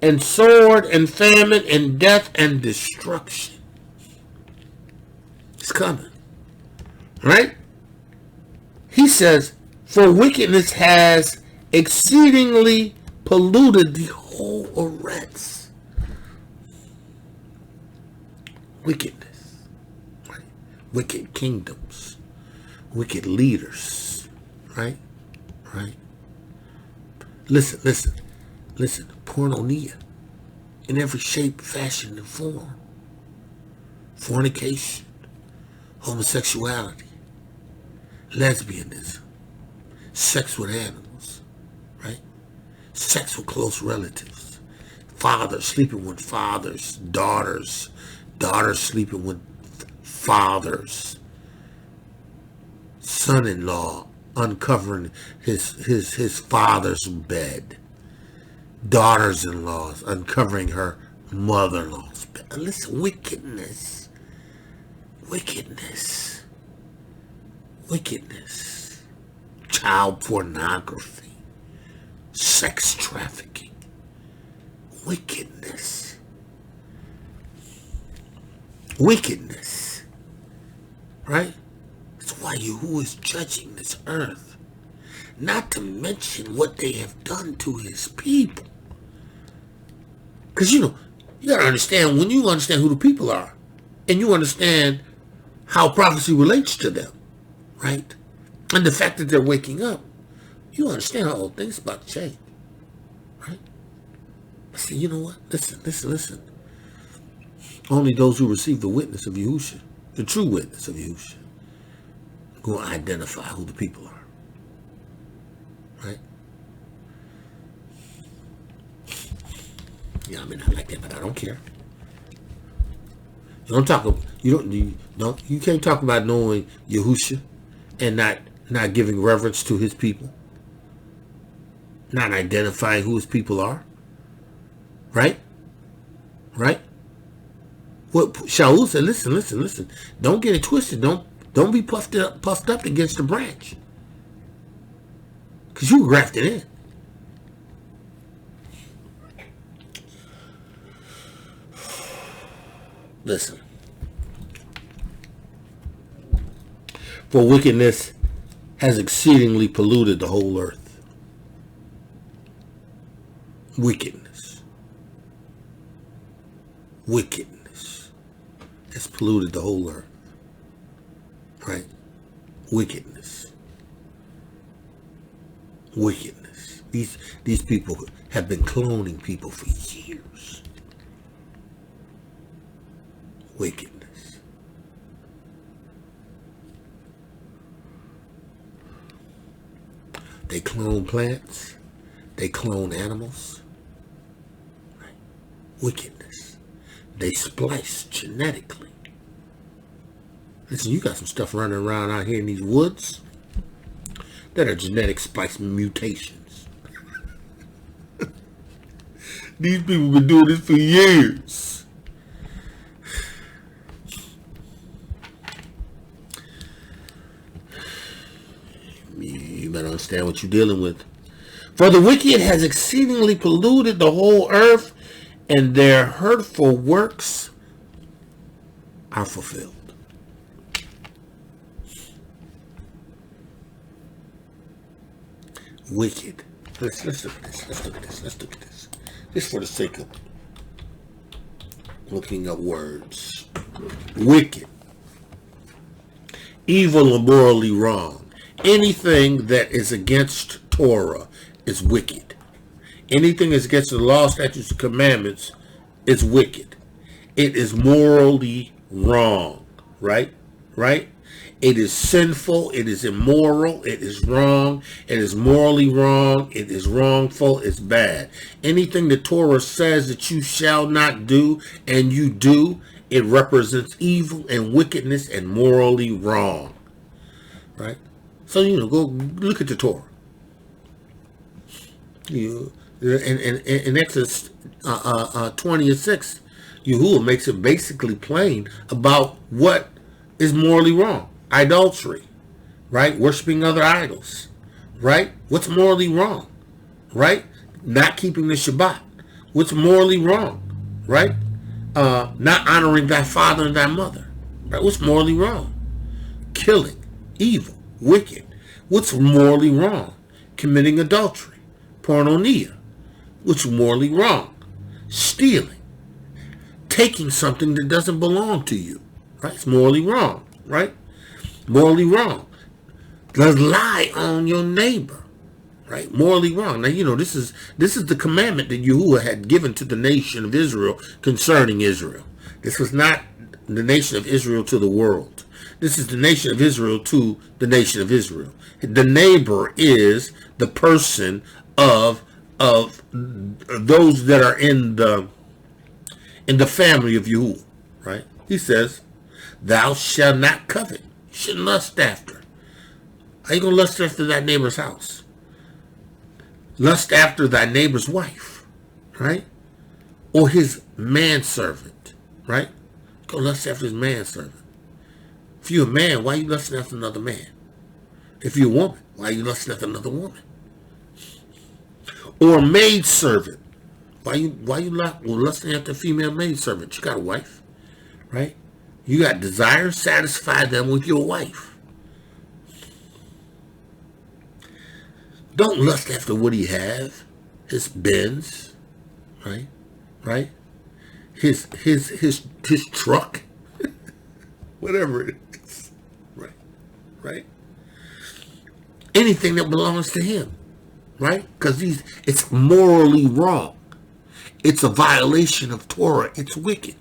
and sword and famine and death and destruction. It's coming. Right? He says, for wickedness has exceedingly polluted the whole Eretz. Wickedness. Right? Wicked kingdoms. Wicked leaders. Right? Listen. Porneia. In every shape, fashion, and form. Fornication. Homosexuality. Lesbianism. Sex with animals. Right? Sex with close relatives. Fathers sleeping with fathers. Daughters sleeping with fathers. Son-in-law uncovering his father's bed. Daughters-in-laws uncovering her mother-in-law's bed. Listen, wickedness. Child pornography. Sex trafficking. Wickedness. Right? That's why Yahuwah is judging this earth. Not to mention what they have done to his people. Because, you got to understand, when you understand who the people are, and you understand how prophecy relates to them, right? And the fact that they're waking up, you understand how old things about to change, right? See, you know what? Listen. Only those who receive the witness of Yahushua, the true witness of Yahushua, going to identify who the people are. Right? Yeah, I mean, I like that, but I don't care. You can't talk about knowing Yahushua and not giving reverence to his people, not identifying who his people are. Right? Right? What Shaul said, listen. Don't get it twisted. Don't be puffed up against the branch. Because you were grafted in. Listen. For wickedness has exceedingly polluted the whole earth. Wickedness has polluted the whole earth. Right? Wickedness. These people have been cloning people for years. Wickedness. They clone plants. They clone animals. Right? Wickedness. They splice genetically. Listen, you got some stuff running around out here in these woods that are genetic splice mutations. These people have been doing this for years. You better understand what you're dealing with. For the wicked has exceedingly polluted the whole earth, and their hurtful works are fulfilled. Wicked. Let's look at this. Just for the sake of looking up words. Wicked. Evil or morally wrong. Anything that is against Torah is wicked. Anything that's against the law, statutes, and commandments is wicked. It is morally wrong. Right? It is sinful. It is immoral. It is wrong. It is morally wrong. It is wrongful. It's bad. Anything the Torah says that you shall not do and you do, it represents evil and wickedness and morally wrong. Right? So, go look at the Torah. In Exodus 20:6, Yahuwah makes it basically plain about what is morally wrong. Idolatry, right? Worshipping other idols, right? What's morally wrong, right? Not keeping the Shabbat. What's morally wrong, right? Not honoring thy father and thy mother, right? What's morally wrong? Killing, evil, wicked. What's morally wrong? Committing adultery, porneia. What's morally wrong? Stealing, taking something that doesn't belong to you, right? It's morally wrong, right? Morally wrong. Let's lie on your neighbor, right? Morally wrong. Now, this is the commandment that Yahuwah had given to the nation of Israel concerning Israel. This was not the nation of Israel to the world. This is the nation of Israel to the nation of Israel. The neighbor is the person of those that are in the family of Yahuwah, right? He says, "Thou shalt not covet." You shouldn't lust after. How you gonna lust after thy neighbor's house? Lust after thy neighbor's wife, right? Or his manservant, right? Go lust after his manservant. If you're a man, why are you lusting after another man? If you're a woman, why are you lusting after another woman? Or a maidservant. Why you lusting after a female maidservant? You got a wife, right? You got desires, satisfy them with your wife. Don't lust after what he has, his Benz, right? His truck, whatever it is, right? Anything that belongs to him, right? Because it's morally wrong. It's a violation of Torah. It's wicked.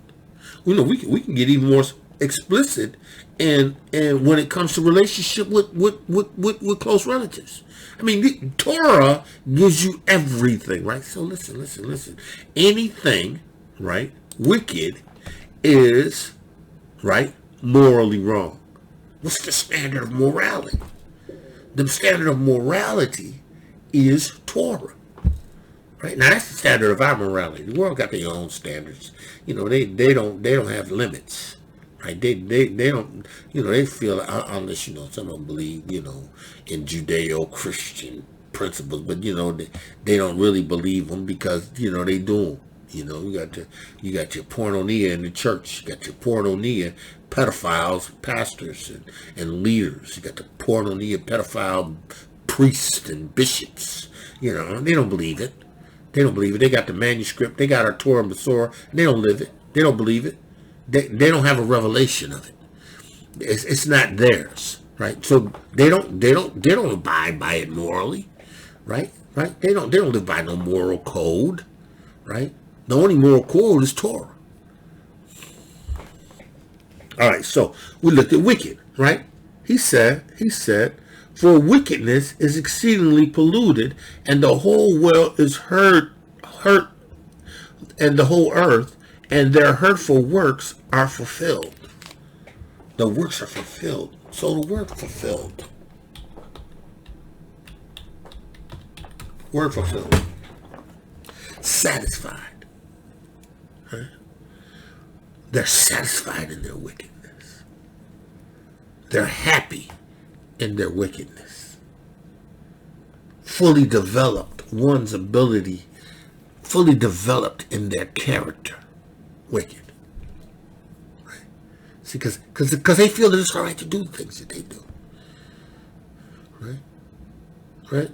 we can get even more explicit, and when it comes to relationship with close relatives. I mean, the Torah gives you everything, right? So listen. Anything, right, wicked is, right, morally wrong. What's the standard of morality? The standard of morality is Torah. Right? Now that's the standard of our morality. The world got their own standards. They don't have limits. Right? They don't, they feel, unless, some of them believe, in Judeo-Christian principles, but they don't really believe them because, they do them. You got your pornonia in the church. You got your pornonia pedophiles, pastors, and leaders. You got the pornonia pedophile priests and bishops. They don't believe it. They don't believe it. They got the manuscript. They got our Torah and Masorah. They don't live it. They don't believe it. They don't have a revelation of it. It's not theirs, right? So they don't abide by it morally, right? Right? They don't live by no moral code, right? The only moral code is Torah. All right. So we looked at wicked, right? He said, for wickedness is exceedingly polluted, and the whole world is hurt, and the whole earth, and their hurtful works are fulfilled. The works are fulfilled. So the word fulfilled. Word fulfilled. Satisfied. Right? They're satisfied in their wickedness. They're happy in their wickedness. Fully developed, one's ability, fully developed in their character. Wicked. Right? See, because they feel that it's all right to do the things that they do. Right?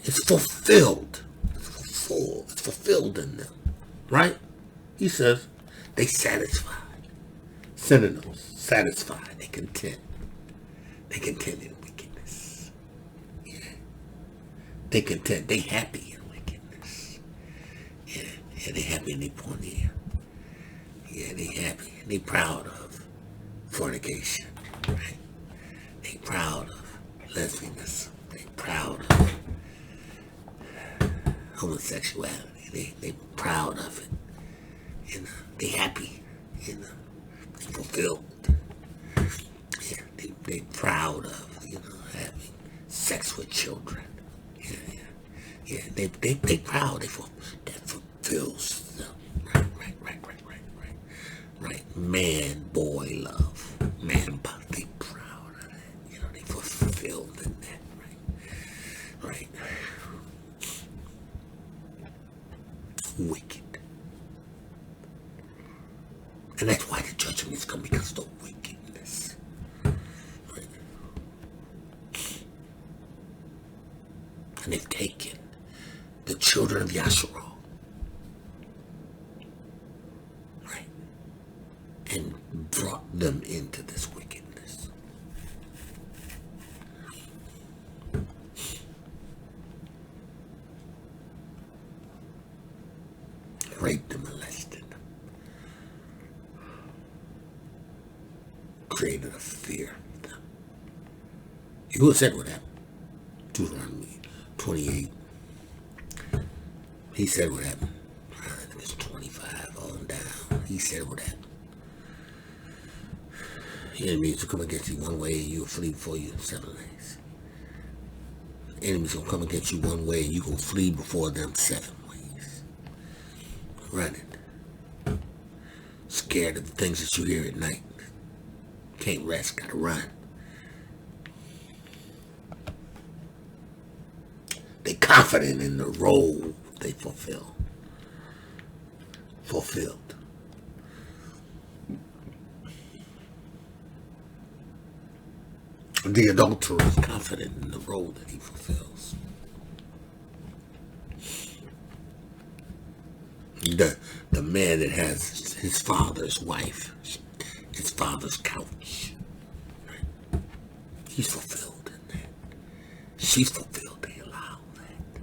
It's fulfilled. It's fulfilled in them. Right? He says, they satisfied. Synonyms. Satisfied. They content. They content in wickedness. Yeah. They content. They happy in wickedness. Yeah. They happy in their porneia. Yeah, they happy. They proud of fornication. Right? They proud of lesbianism. They proud of homosexuality. They proud of it. They happy. Fulfilled. Yeah, they proud of, having sex with children. Yeah. They proud. That fulfills them. Right. Man, boy, love. Man, they proud of that. They fulfilled in that. Right. Wicked. And that's why the judgment is coming, because of the wickedness. Right. And they've taken the children of Yasharal, right, and brought them into this wickedness. Raped them, molested them. Created a fear of them. Yahuwah said what happened. Deuteronomy 28. He said what happened. I think it's 25 on down. He said what happened. The enemies will come against you one way and you'll flee before you 7 days. The enemies will come against you one way and you will flee before them 7 ways. Running. Scared of the things that you hear at night. Can't rest, gotta run. They confident in the role they fulfill. Fulfilled. The adulterer is confident in the role that he fulfills. The man that has his father's wife, his father's couch. Right? He's fulfilled in that. She's fulfilled. They allow that.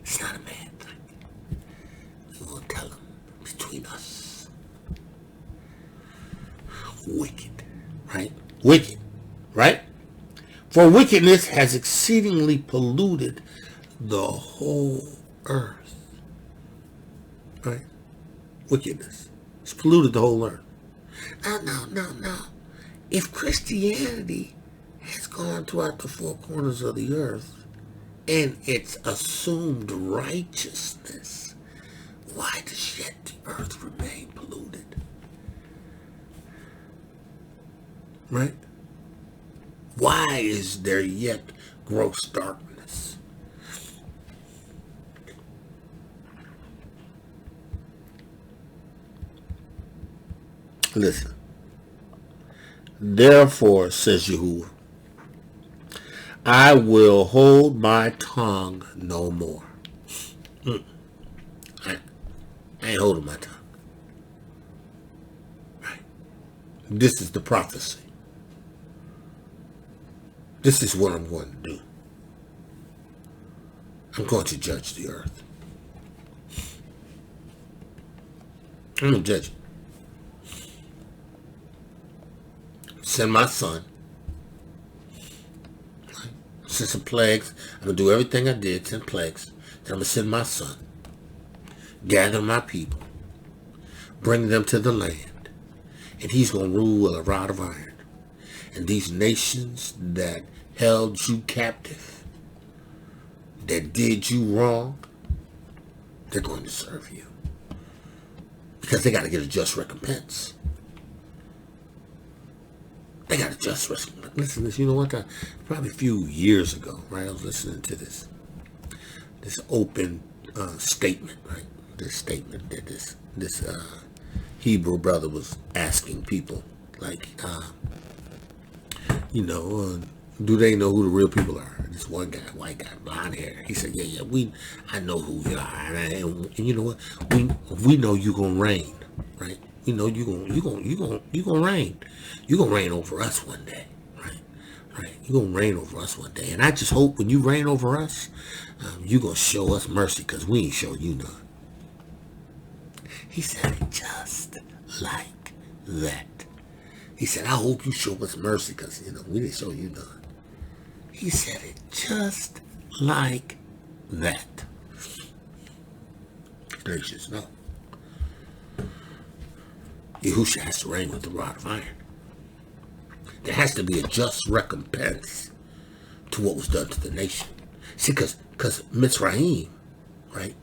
It's not a bad thing. We won't tell them between us. Wicked, right? For wickedness has exceedingly polluted the whole earth. Right? Wickedness. It's polluted the whole earth. No. If Christianity has gone throughout the four corners of the earth and it's assumed righteousness, why does yet the earth remain polluted? Right? Why is there yet gross darkness? Listen. Therefore, says Yahuwah, I will hold my tongue no more. I ain't holding my tongue. Right. This is the prophecy. This is what I'm going to do. I'm going to judge the earth. I'm going to judge it. Send my son. Send some plagues. I'm going to do everything I did. 10 plagues. Then I'm going to send my son. Gather my people. Bring them to the land. And he's going to rule with a rod of iron. And these nations that held you captive, that did you wrong, they're going to serve you. Because they got to get a just recompense. They got a just recompense. Listen to this. You know what? Probably a few years ago, right? I was listening to this open statement, right? This statement that this Hebrew brother was asking people, like, do they know who the real people are? This one guy, white guy, blonde hair. He said, yeah, I know who you are, and you know what? We know you gonna reign, right? We know you gonna reign. You gonna reign over us one day, right? Right? You gonna reign over us one day, and I just hope when you reign over us, you gonna show us mercy, because we ain't show you none. He said it just like that. He said, I hope you show us mercy, because, we didn't show you none. He said it just like that. Gracious, no. Yahushua has to reign with the rod of iron. There has to be a just recompense to what was done to the nation. See, because Mitzrayim, right?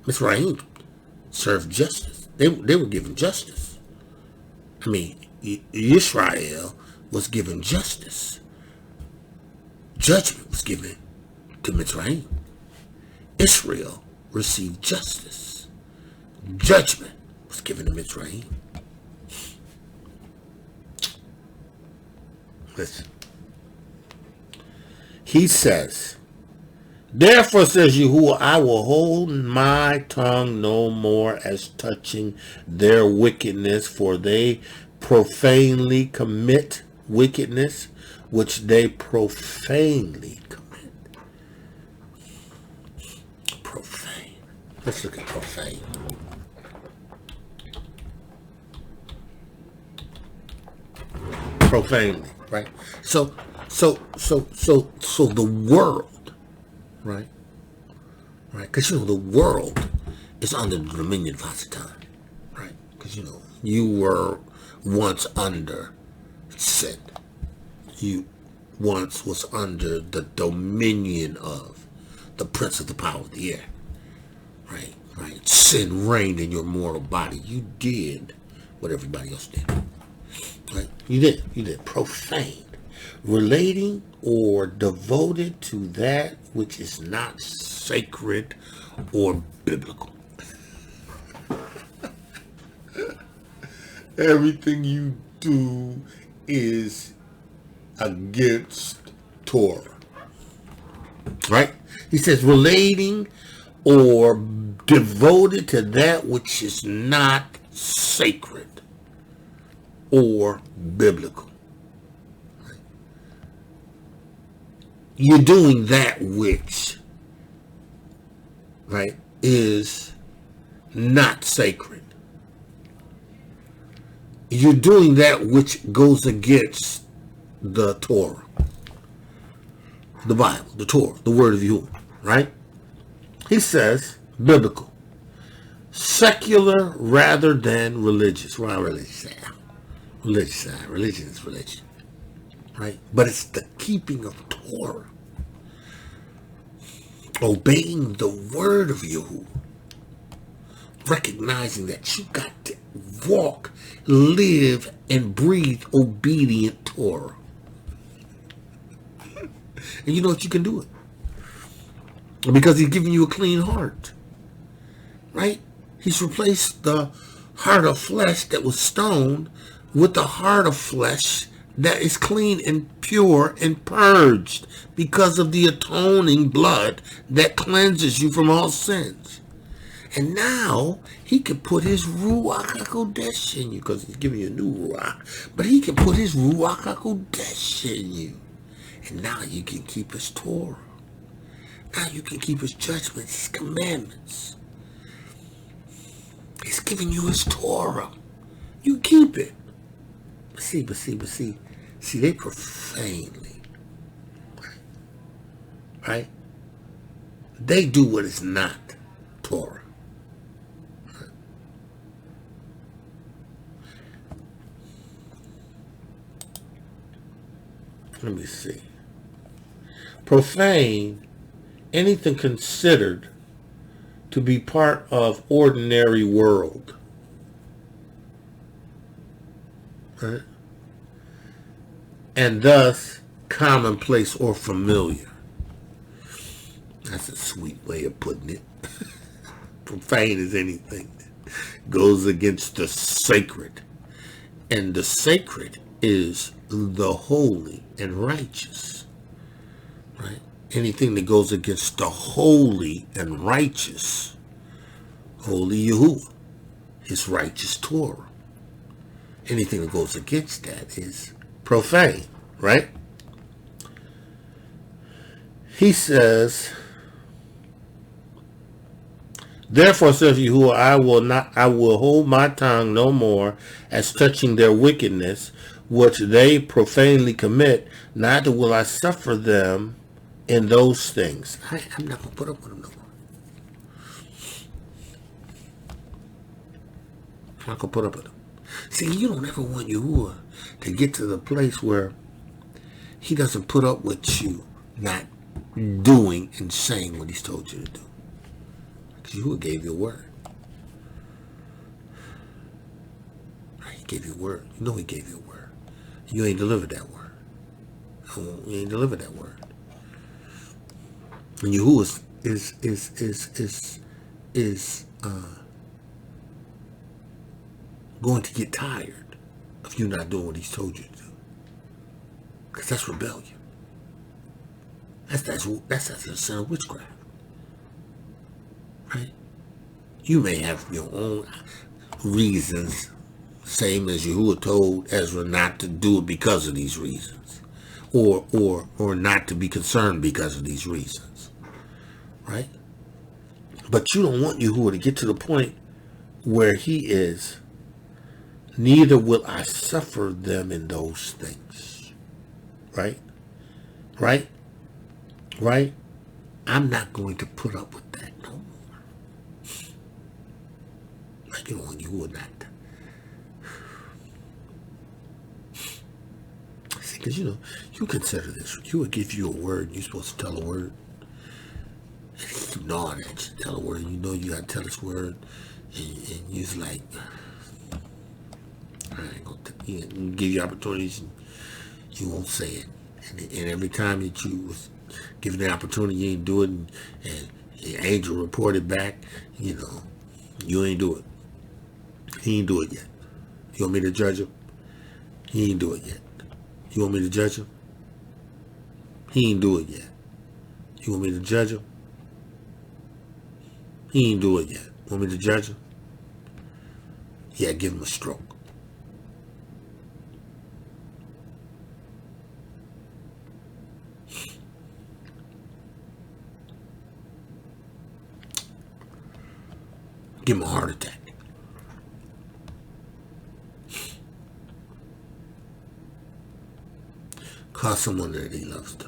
Mitzrayim served justice. They were given justice. I mean, Israel was given justice. Judgment was given to Mitzrayim. Israel received justice. Judgment was given to Mitzrayim. Listen. He says, therefore, says Yahuwah, I will hold my tongue no more as touching their wickedness, for they profanely commit wickedness, which they profanely commit. Profane. Let's look at profane. Profanely, right? So the world, right? Right? Because the world is under the dominion of Hasatan, right? Because you were once under sin. You once was under the dominion of the prince of the power of the air. Right? Right? Sin reigned in your mortal body. You did what everybody else did. Right? You did. Profane. Relating or devoted to that which is not sacred or biblical. Everything you do is against Torah. Right? He says relating or devoted to that which is not sacred or biblical. Right? You're doing that which, right, is not sacred. You're doing that which goes against the Torah, the Bible, the Torah, the word of Yahuwah, right? He says, biblical, secular rather than religious. Well, religious side. Religion is religion, right? But it's the keeping of Torah, obeying the word of Yahuwah, recognizing that you got to walk, live, and breathe obedient Torah. And you know what? You can do it. Because he's giving you a clean heart. Right? He's replaced the heart of flesh that was stone with the heart of flesh that is clean and pure and purged because of the atoning blood that cleanses you from all sins. And now he can put his Ruach HaKodesh in you, because he's giving you a new Ruach. But he can put his Ruach HaKodesh in you. And now you can keep his Torah. Now you can keep his judgments, his commandments. He's giving you his Torah. You keep it. But see, they profanely. Right? They do what is not Torah. Let me see. Profane, anything considered to be part of ordinary world. Right? And thus commonplace or familiar. That's a sweet way of putting it. Profane is anything that goes against the sacred. And the sacred is the holy and righteous. Right? Anything that goes against the holy and righteous, holy Yahuwah, his righteous Torah. Anything that goes against that is profane, right? He says, therefore says Yahuwah, I will hold my tongue no more as touching their wickedness, which they profanely commit, neither will I suffer them in those things. I'm not going to put up with them no more. I'm not going to put up with them. See, you don't ever want Yahuwah to get to the place where he doesn't put up with you not doing and saying what he's told you to do. Because Yahuwah gave you a word. He gave you a word. You know he gave you a word. You ain't delivered that word. You ain't delivered that word. And Yahuwah is going to get tired of you not doing what he's told you to do. Because that's rebellion. That's a sin of witchcraft. Right? You may have your own reasons, same as Yahuwah told Ezra not to do it because of these reasons. Or not to be concerned because of these reasons. Right? But you don't want Yahuwah to get to the point where he is, neither will I suffer them in those things. Right? Right? Right? I'm not going to put up with that no more. Like, you know, when you would not. See, because, you know, you consider this. You would give you a word, you're supposed to tell a word. And you know that you tell a word, you know you got to tell this word. And you're like, I ain't going to give you opportunities and you won't say it. And every time that you was given the opportunity, you ain't do it, and the angel reported back, you know, you ain't do it. He ain't do it yet. You want me to judge him? He ain't do it yet. You want me to judge him? He ain't do it yet. You want me to judge him? He ain't do it yet. Want me to judge him? Yeah, give him a stroke. Give him a heart attack. call someone that he loves to.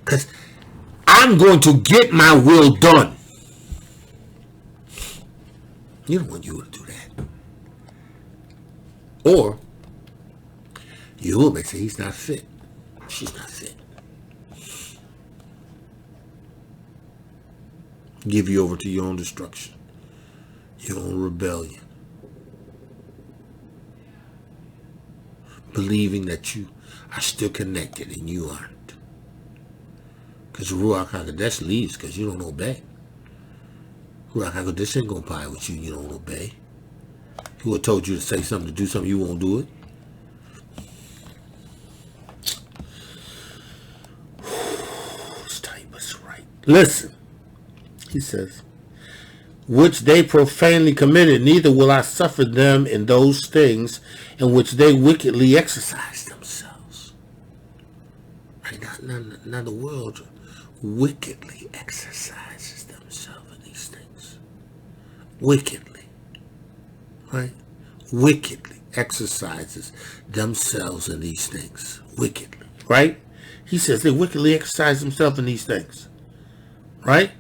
Because I'm going to get my will done. You don't want you to do that. Or you may say he's not fit. She's not fit. Give you over to your own destruction, your own rebellion. Believing that you are still connected and you aren't. Because Ruach HaKodesh leaves because you don't obey. Ruach HaKodesh ain't going to pie with you, you don't obey. He would have told you to say something, to do something, you won't do it. It's tight, but it's right. Listen, he says, which they profanely committed, neither will I suffer them in those things in which they wickedly exercise themselves. Right now the world wickedly exercises themselves in these things. Wickedly. Right? Wickedly exercises themselves in these things. Wickedly. Right? He says they wickedly exercise themselves in these things. Right?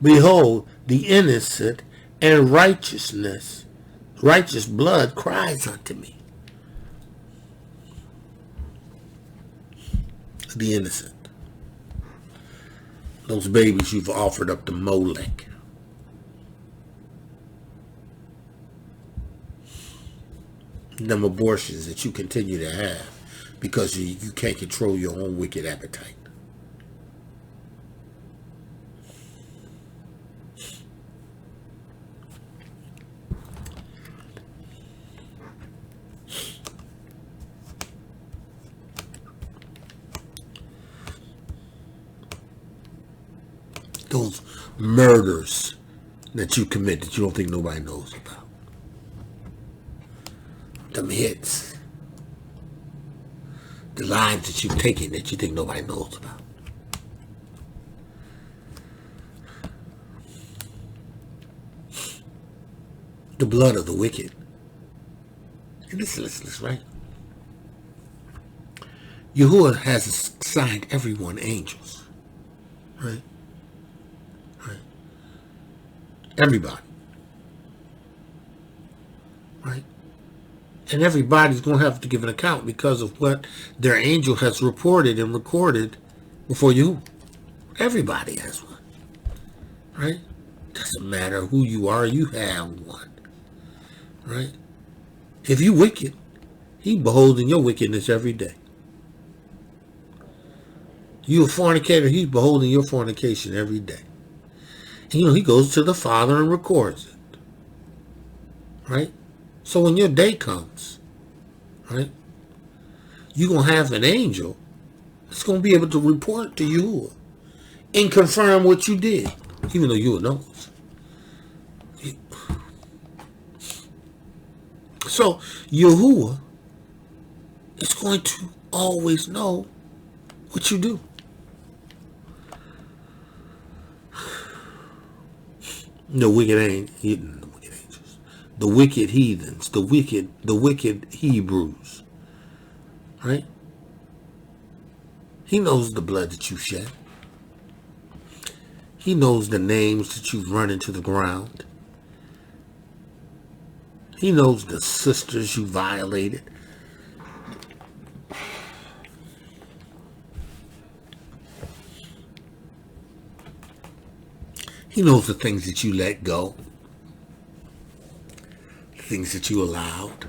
Behold, the innocent and righteous blood cries unto me. The innocent. Those babies you've offered up to Molech. Them abortions that you continue to have because you can't control your own wicked appetite. Those murders that you commit that you don't think nobody knows about. Them hits. The lives that you've taken that you think nobody knows about. The blood of the wicked. And listen, right? Yahuwah has assigned everyone angels. Right? Everybody. Right? And everybody's going to have to give an account because of what their angel has reported and recorded before you. Everybody has one. Right? Doesn't matter who you are, you have one. Right? If you wicked, he beholding your wickedness every day. You a fornicator, he's beholding your fornication every day. He goes to the Father and records it. Right? So when your day comes, right, you're going to have an angel that's going to be able to report to you and confirm what you did, even though you knows. So Yahuwah is going to always know what you do. The wicked angels, the wicked heathens, the wicked Hebrews, right? He knows the blood that you shed. He knows the names that you've run into the ground. He knows the sisters you violated. He knows the things that you let go, the things that you allowed.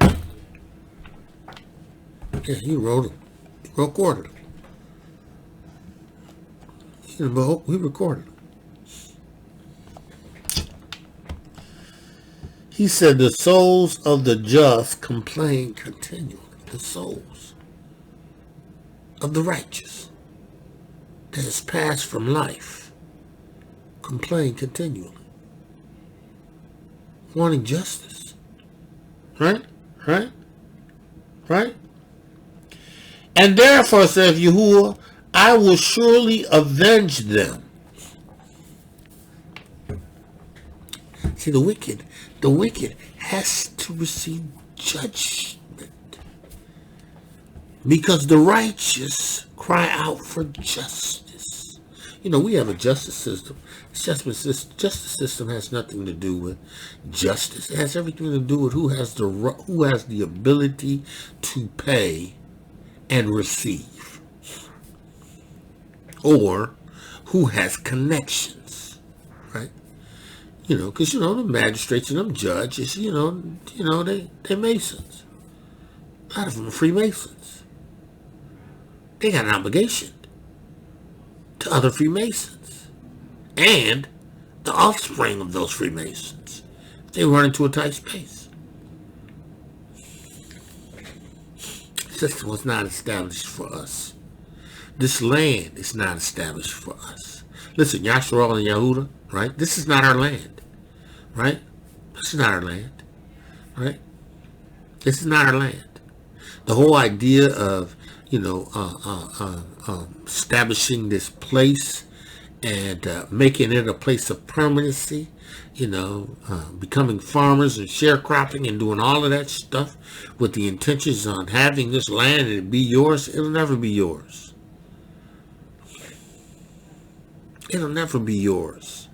Yeah, he wrote them. He recorded them. He recorded them. He said the souls of the just complain continually. The souls of the righteous that has passed from life complain continually, wanting justice. Right? And therefore, says Yahuwah, I will surely avenge them. See, the wicked The wicked has to receive judgment because the righteous cry out for justice. You know, we have a justice system. Justice system has nothing to do with justice. It has everything to do with who has the ability to pay and receive, or who has connections, right? You know, because, you know, the magistrates and them judges, they Masons. A lot of them are Freemasons. They got an obligation to other Freemasons and the offspring of those Freemasons. They run into a tight space. The system was not established for us. This land is not established for us. Listen, Yashua and Yahudah, right? This is not our land, right? This is not our land, right? This is not our land. The whole idea of, establishing this place and making it a place of permanency, becoming farmers and sharecropping and doing all of that stuff with the intentions on having this land and it be yours, it'll never be yours. It'll never be yours.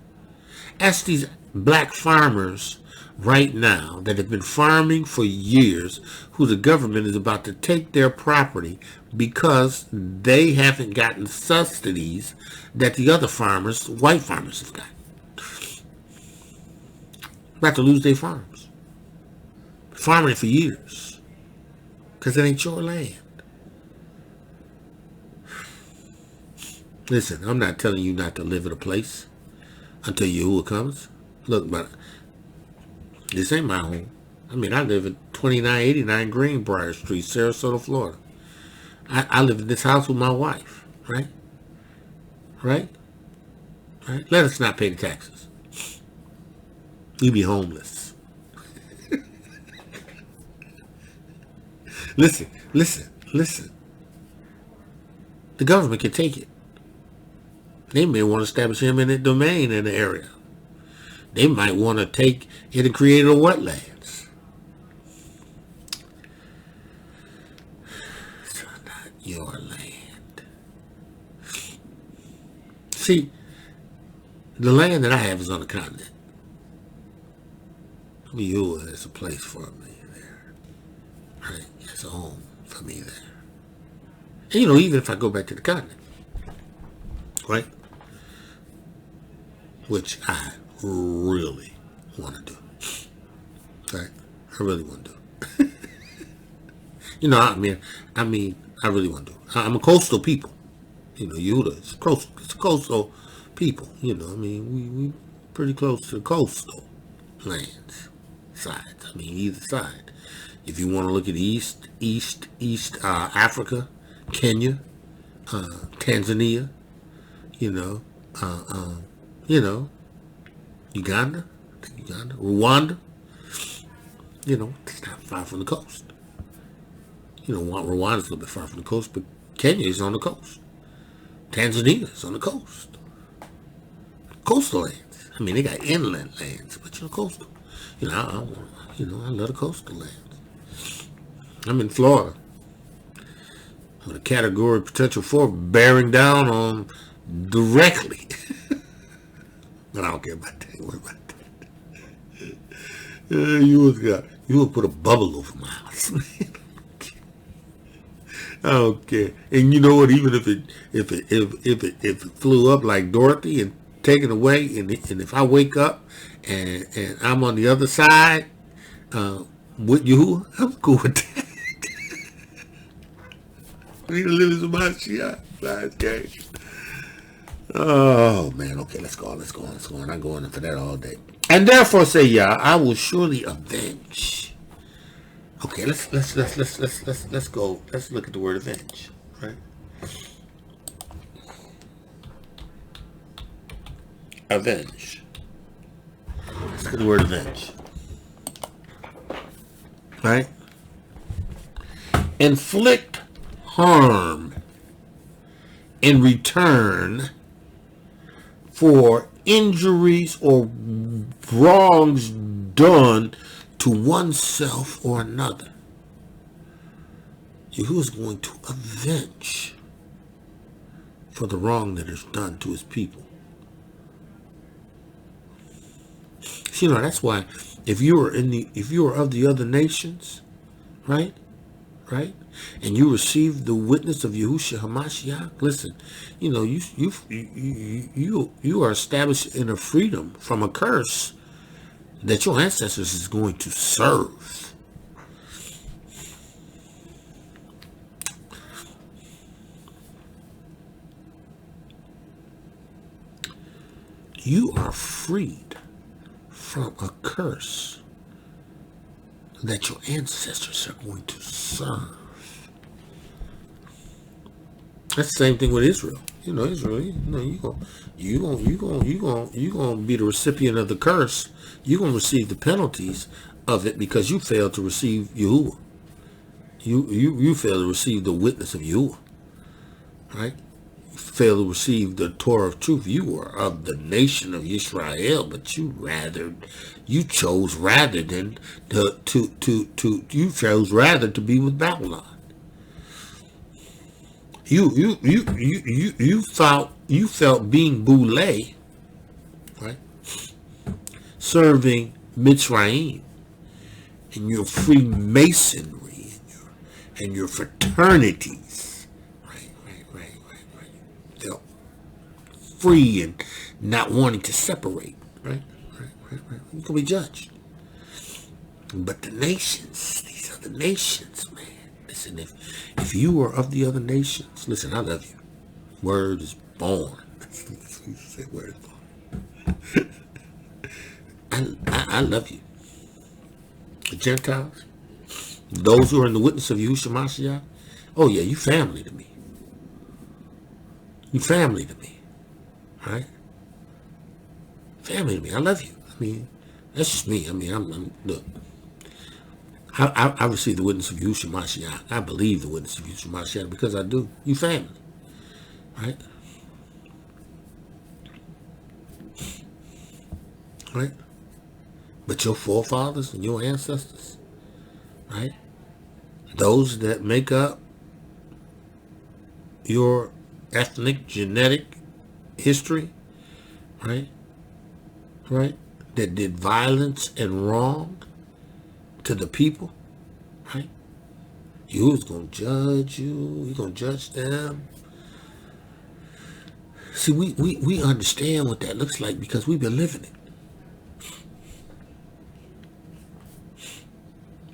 Ask these black farmers right now that have been farming for years, who the government is about to take their property because they haven't gotten subsidies that the other farmers, white farmers, have got. About to lose their farms. Farming for years because it ain't your land. Listen, I'm not telling you not to live in a place until Yahuwah comes. Look, but this ain't my home. I mean, I live at 2989 Greenbrier Street, Sarasota, Florida. I live in this house with my wife, right? Right? Right? Let us not pay the taxes. You be homeless. Listen. The government can take it. They may want to establish him in a domain in the area. They might want to take it and create a wetlands. It's not your land. See, the land that I have is on the continent. Yahuwah has a place for me there. Right? It's a home for me there. And even if I go back to the continent, right? Which I really want to do. Right? I really want to do. I really want to do. I'm a coastal people. Yahudah, it's a coastal people. We pretty close to the coastal lands, sides. Either side. If you want to look at East Africa, Kenya, Tanzania, Uganda, Rwanda, it's not far from the coast. Rwanda's a little bit far from the coast, but Kenya is on the coast. Tanzania is on the coast. Coastal lands. They got inland lands, but coastal. I love the coastal lands. I'm in Florida with a category potential 4 bearing down on directly. But I don't care about that. What about that? You would put a bubble over my house, man. I don't care. And you know what? Even if it flew up like Dorothy and taken away, and if I wake up and I'm on the other side with you, I'm cool with that. We live in my shit. Oh man, okay, let's go on. I'm going into that all day. And therefore say Yah, I will surely avenge. Okay, let's go. Let's look at the word avenge, right? Avenge. Let's look at the word avenge. Right? Inflict harm in return for injuries or wrongs done to oneself or another, Yahuwah is going to avenge for the wrong that is done to his people. So, that's why if you are of the other nations, right, and you receive the witness of Yahushua Hamashiach, listen, you are established in a freedom from a curse that your ancestors is going to serve. You are freed from a curse that your ancestors are going to serve. That's the same thing with Israel. Israel. You gonna be the recipient of the curse. You're gonna receive the penalties of it because you failed to receive Yahuwah. You failed to receive the witness of Yahuwah, right? You failed to receive the Torah of truth. You were of the nation of Israel, but you chose rather to be with Babylon. You felt being boule, right? Serving Mitzrayim and your Freemasonry and your fraternities, right. Felt free and not wanting to separate, right. You can be judged. But the nations, these other nations, man. Listen, if you are of the other nations, listen, I love you. Word is born. Say word is born. I love you. The Gentiles, those who are in the witness of Yahushua Mashiach, oh yeah, you family to me. You family to me. Right? Family to me. I love you. I mean, that's just me. I mean, look. I receive the witness of Yahushua Mashiach. I believe the witness of Yahushua Mashiach because I do. You family. Right? Right? But your forefathers and your ancestors, right? Those that make up your ethnic, genetic history, right? That did violence and wrong to the people, right? You was going to judge you. You're going to judge them. See, we understand what that looks like because we've been living it.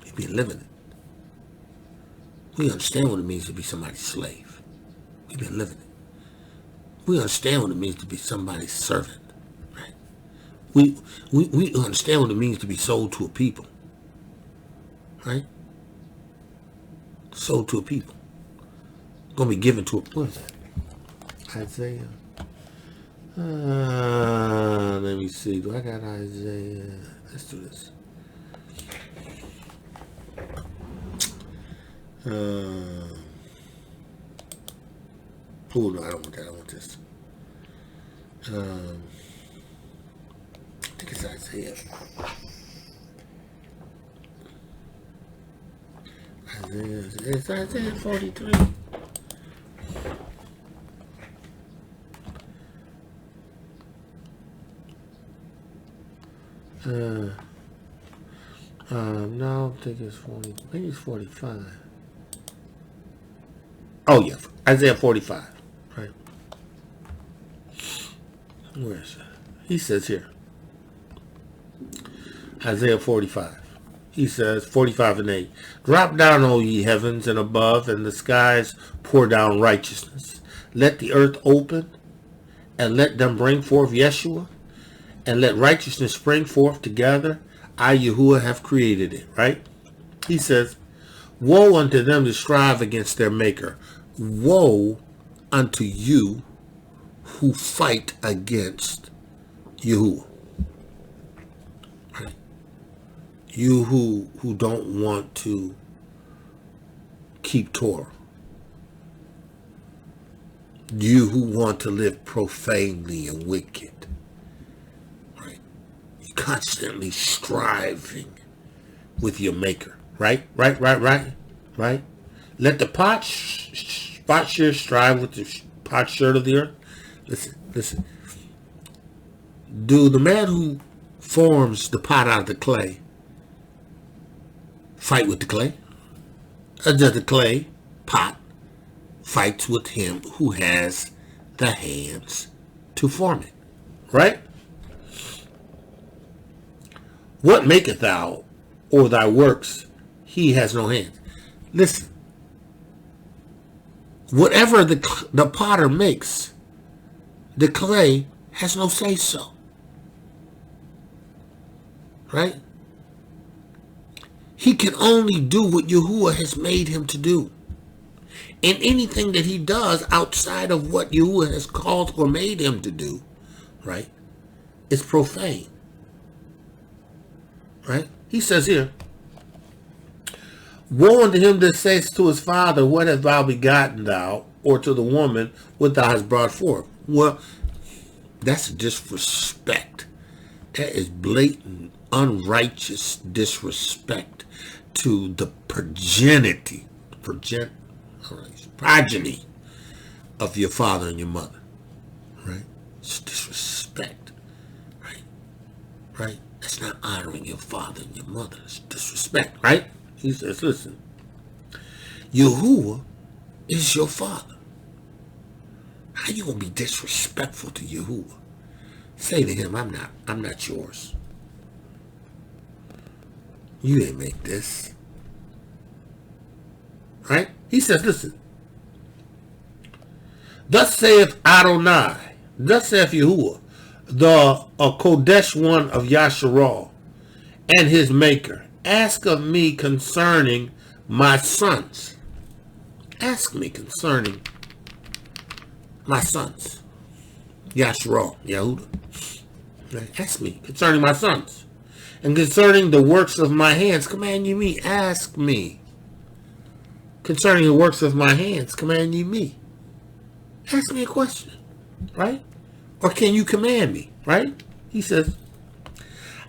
We've been living it. We understand what it means to be somebody's slave. We've been living it. We understand what it means to be somebody's servant, right? We understand what it means to be sold to a people. Right? Sold to a people. Gonna be given to a, what is that? Isaiah. Let me see. Do I got Isaiah? Let's do this. Oh no, I don't want that. I want this. I think it's Isaiah. It's Isaiah 43. No, I think it's 40. Maybe it's 45. Oh yeah, Isaiah 45. Right. Where is it? He says here. Isaiah 45. He says, 45 and 8, drop down, O ye heavens and above, and the skies pour down righteousness. Let the earth open, and let them bring forth Yeshua, and let righteousness spring forth together. I, Yahuwah, have created it, right? He says, woe unto them that strive against their maker. Woe unto you who fight against Yahuwah. You who don't want to keep Torah. You who want to live profanely and wicked. Right? constantly striving with your maker. Right? Right? Let the potsherd strive with the potsherd of the earth. Listen. Do the man who forms the pot out of the clay fight with the clay? Or does the clay pot fights with him who has the hands to form it? Right? What maketh thou, or thy works? He has no hands. Listen. Whatever the potter makes, the clay has no say so. Right? He can only do what Yahuwah has made him to do. And anything that he does outside of what Yahuwah has called or made him to do, right, is profane. Right? He says here, woe unto him that says to his father, what hast thou begotten thou? Or to the woman, what thou hast brought forth. Well, that's disrespect. That is blatant, unrighteous disrespect to the progeny of your father and your mother. Right? It's disrespect. Right? That's not honoring your father and your mother. It's disrespect. Right? He says, listen, Yahuwah is your father. How you gonna be disrespectful to Yahuwah? Say to him, I'm not yours. You didn't make this. Right? He says, listen, thus saith Adonai, thus saith Yahuwah, the Kodesh one of Yasharal, and his maker. Ask of me concerning my sons. Ask me concerning my sons. Yasharal, Yahudah. Ask me concerning my sons. And concerning the works of my hands, command ye me. Ask me. Concerning the works of my hands, command ye me. Ask me a question. Right? Or can you command me? Right? He says,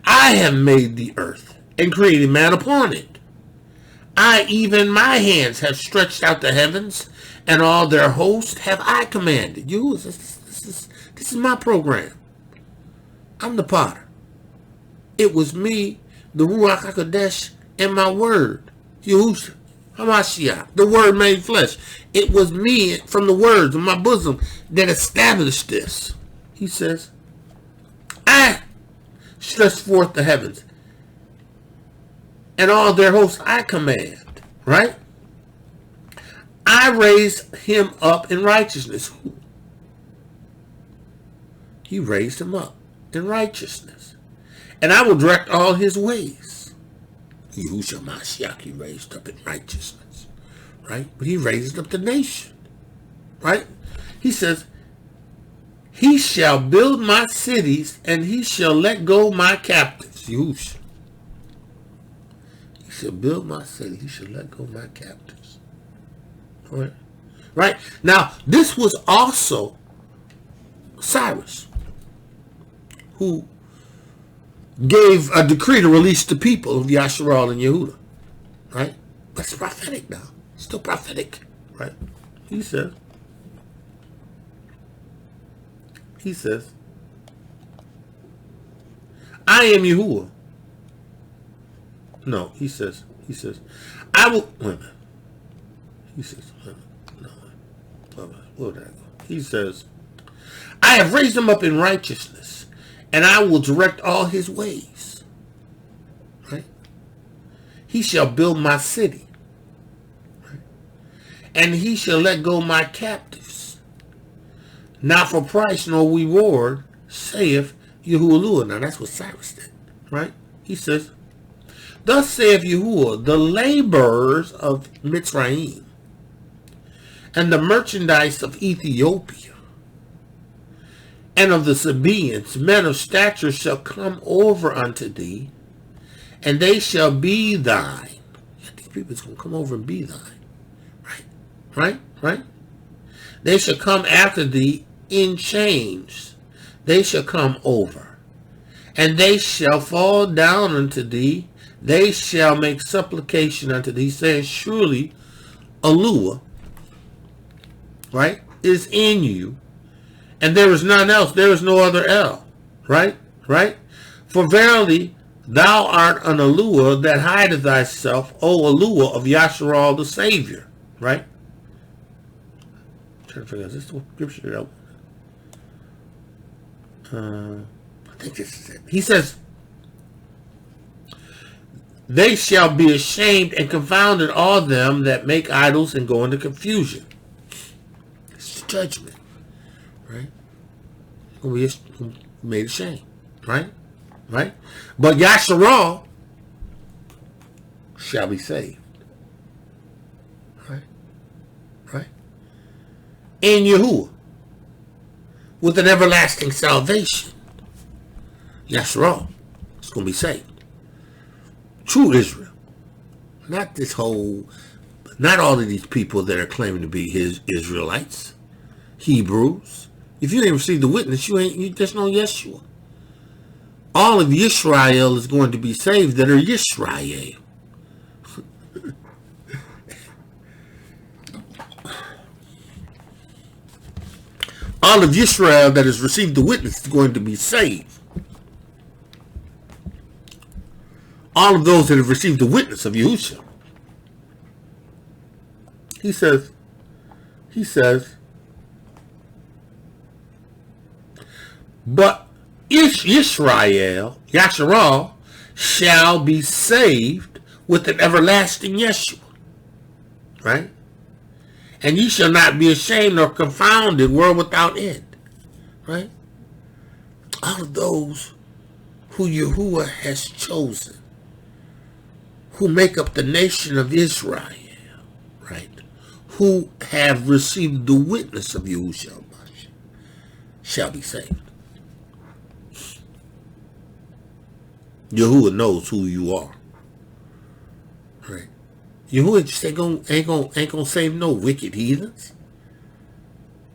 I have made the earth and created man upon it. I, even my hands, have stretched out the heavens, and all their host have I commanded. You, this is my program. I'm the potter. It was me, the Ruach HaKodesh, and my word, Yahushua, Hamashiach, the word made flesh. It was me from the words of my bosom that established this. He says, I stretched forth the heavens, and all their hosts I command. Right? I raised him up in righteousness. He raised him up in righteousness. And I will direct all his ways. Yahushua Mashiach, he raised up in righteousness. Right? But he raised up the nation. Right? He says, he shall build my cities, and he shall let go my captives. Yahushua. He shall build my city. He shall let go my captives. All right? Right? Now, this was also Cyrus, who gave a decree to release the people of Yasharal and Yehuda. Right? But it's prophetic now. It's still prophetic. Right? He says, I am Yahuwah. No, he says, I will, wait a minute. He says, no, where did I go? He says, I have raised him up in righteousness, and I will direct all his ways. Right? He shall build my city. Right? And he shall let go my captives. Not for price nor reward, saith Yahuwah. Now that's what Cyrus did. Right? He says, thus saith Yahuwah, the laborers of Mitzrayim, and the merchandise of Ethiopia, and of the Sabaeans, men of stature shall come over unto thee, and they shall be thine. Yeah, these people's going to come over and be thine. Right? They shall come after thee in chains. They shall come over. and they shall fall down unto thee. They shall make supplication unto thee, saying, surely Yahuwah, right, is in you, and there is none else. There is no other El, right? Right? For verily, thou art an Yahuwah that hideth thyself, O Yahuwah of Yasharal the Savior, right? I'm trying to figure out, is this the scripture that I think this is it. He says, they shall be ashamed and confounded all them that make idols and go into confusion. It's judgment, right? Going to be made ashamed, right? Right? But Yasharal shall be saved. Right? Right? In Yahuwah, with an everlasting salvation. Yasharal is going to be saved. True Israel. Not this whole, not all of these people that are claiming to be his Israelites. Hebrews. If you ain't received the witness, you just know Yeshua. All of Yisrael is going to be saved that are Yisrael. All of Yisrael that has received the witness is going to be saved. All of those that have received the witness of Yahushua. He says, but Israel, Yasharal, shall be saved with an everlasting Yeshua. Right? And ye shall not be ashamed nor confounded, world without end. Right? All of those who Yahuwah has chosen, who make up the nation of Israel, right? Who have received the witness of Yahushua, shall be saved. Yahuwah knows who you are, right? Yahuwah just ain't gonna save no wicked heathens,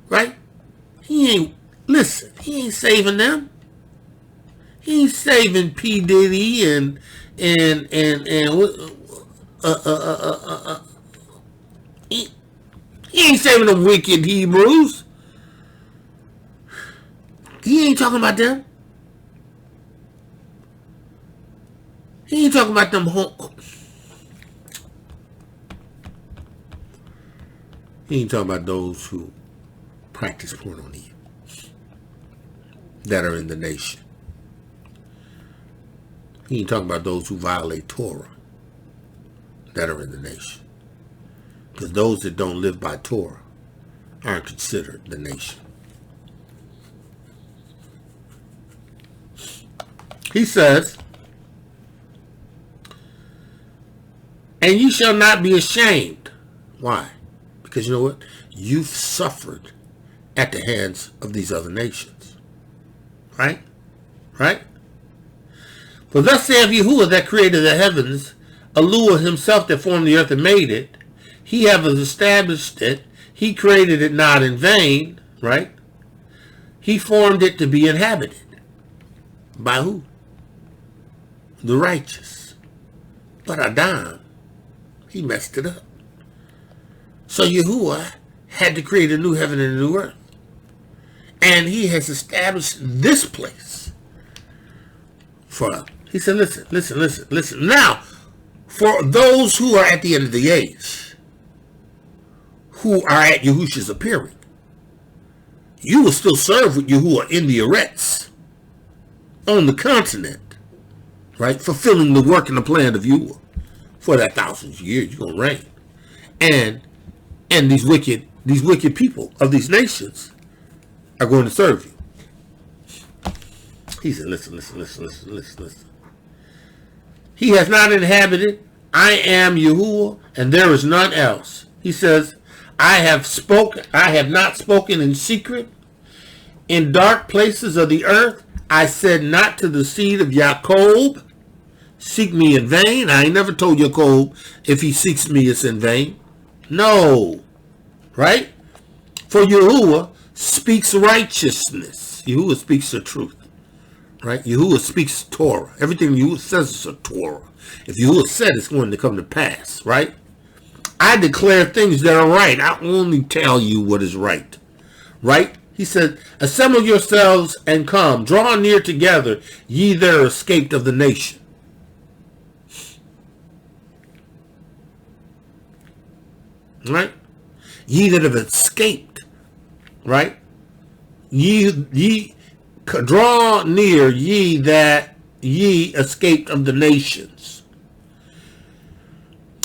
right? He ain't saving them. He ain't saving P. Diddy and he ain't saving them wicked Hebrews. He ain't talking about them. He ain't talking about them He ain't talking about those who practice pornography that are in the nation. He ain't talking about those who violate Torah that are in the nation. Because those that don't live by Torah aren't considered the nation. He says, and ye shall not be ashamed. Why? Because you know what? You've suffered at the hands of these other nations. Right? Right? For thus saith Yahuwah that created the heavens, Yahuwah himself that formed the earth and made it. He hath established it. He created it not in vain. Right? He formed it to be inhabited. By who? The righteous. But Adam, he messed it up. So Yahuwah had to create a new heaven and a new earth. And he has established this place for us. He said, listen. Now, for those who are at the end of the age, who are at Yahushua's appearing, you will still serve with Yahuwah in the Eretz, on the continent, right? Fulfilling the work and the plan of Yahuwah. For that thousands of years, you're going to reign. And these wicked people of these nations are going to serve you. He said, listen. He has not inhabited. I am Yahuwah, and there is none else. He says, I have not spoken in secret. In dark places of the earth, I said not to the seed of Jacob, seek me in vain. I ain't never told Jacob, if he seeks me, it's in vain. No. Right? For Yahuwah speaks righteousness. Yahuwah speaks the truth. Right? Yahuwah speaks Torah. Everything Yahuwah says is a Torah. If Yahuwah said it's going to come to pass, right? I declare things that are right. I only tell you what is right. Right? He said, assemble yourselves and come. Draw near together, ye that are escaped of the nation. Right? Ye that have escaped. Right? Ye draw near, ye that ye escaped of the nations.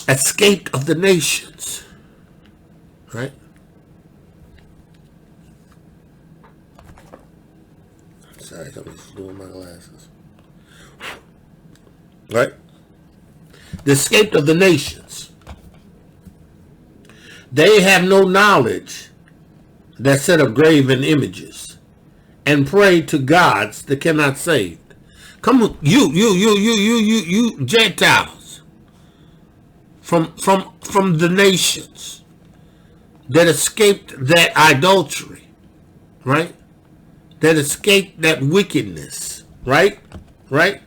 Escaped of the nations. Right? Sorry, I'm just doing my glasses. Right? The escaped of the nations. They have no knowledge that set up graven images and pray to gods that cannot save. Come on, you Gentiles from the nations that escaped that idolatry, right? That escaped that wickedness, right? Right?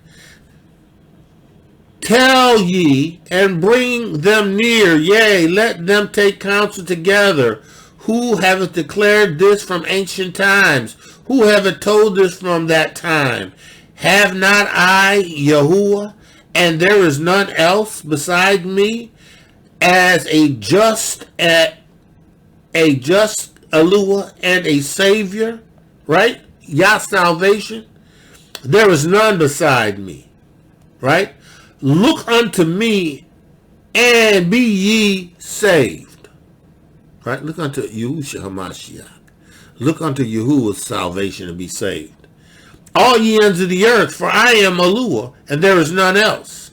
Tell ye and bring them near, yea, let them take counsel together. Who hath declared this from ancient times? Who hath told this from that time? Have not I Yahuwah, and there is none else beside me, as a just Eluah and a Savior, right? Yah salvation. There is none beside me, right? Look unto me and be ye saved, right? Look unto Yahushua HaMashiach. Look unto Yahuwah's salvation and be saved. All ye ends of the earth, for I am Eluah, and there is none else,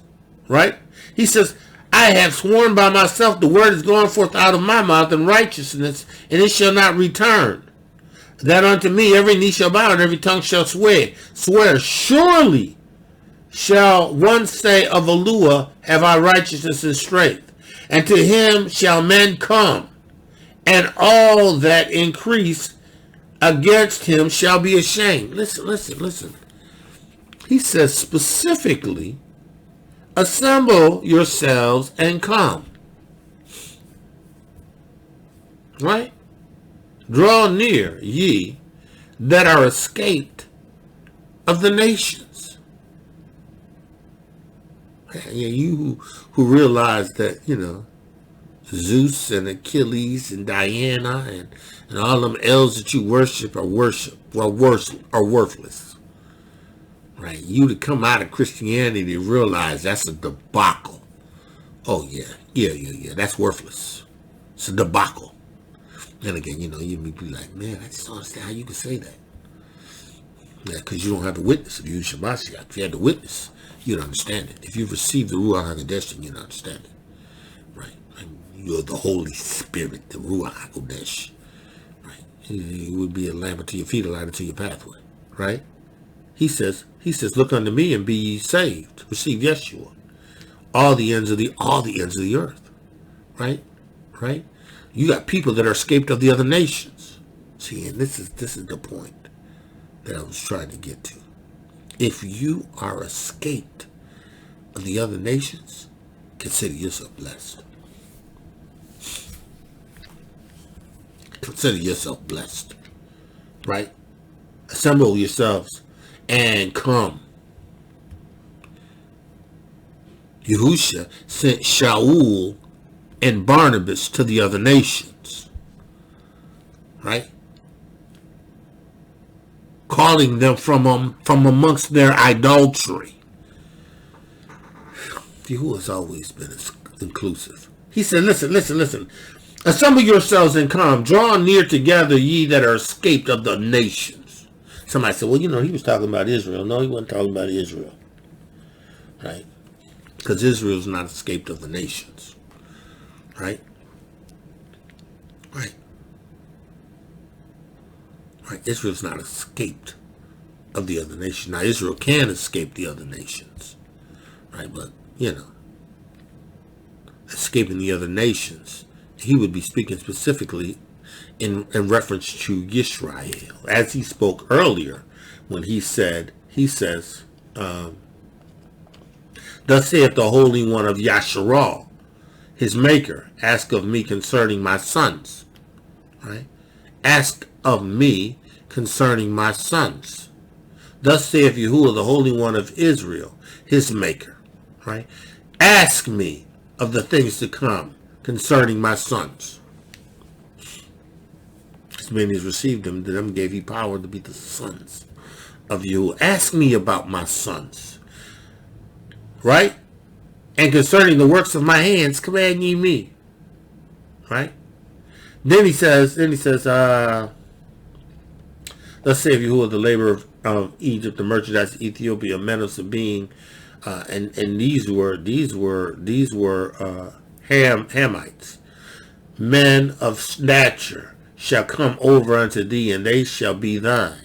right? He says, I have sworn by myself, the word is going forth out of my mouth in righteousness, and it shall not return. That unto me every knee shall bow and every tongue shall swear. Surely shall one say of Eluah, have I righteousness and strength. And to him shall men come, and all that increase against him shall be ashamed. Listen. He says specifically, assemble yourselves and come. Right? Draw near, ye that are escaped of the nations. Yeah, you who realize that, Zeus and Achilles and Diana and all them elves that you worship are worthless. Right? You to come out of Christianity to realize that's a debacle. Oh yeah. That's worthless. It's a debacle. And again, you'd be like, man, I just don't understand how you can say that. Yeah, because you don't have the witness of Yahushua HaMashiach. If you had the witness, you'd understand it. If you've received the Ruach HaKodesh, you'd understand it. Right? And you're the Holy Spirit, the Ruach HaKodesh. Right? It would be a lamp unto your feet, a light unto your pathway. Right? He says, look unto me and be ye saved. Receive Yeshua. All the ends of the earth. Right? Right? You got people that are escaped of the other nations. See, and this is the point that I was trying to get to. If you are escaped of the other nations, consider yourself blessed. Consider yourself blessed. Right? Assemble yourselves and come. Yahushua sent Shaul and Barnabas to the other nations, right? Calling them from amongst their idolatry. Yahuwah has always been inclusive. He said, listen. Assemble yourselves and come. Draw near together, ye that are escaped of the nations. Somebody said, well, he was talking about Israel. No, he wasn't talking about Israel. Right? Because Israel's not escaped of the nations. Right? Israel's not escaped of the other nation. Now, Israel can escape the other nations. Right? But, escaping the other nations, he would be speaking specifically in reference to Yisrael. As he spoke earlier when he said he says, thus saith the Holy One of Yasharal, his maker, ask of me concerning my sons. Right? Ask of me concerning my sons. Thus saith Yahuwah, the Holy One of Israel, his maker. Right? Ask me of the things to come concerning my sons. As many as received them, to them gave he power to be the sons of Yahuwah. Ask me about my sons. Right? And concerning the works of my hands, command ye me. Right? Then he says, thus saith Yahuwah, the labor of Egypt, the merchandise of Ethiopia, men of Sabine, and these were Hamites. Men of stature shall come over unto thee, and they shall be thine.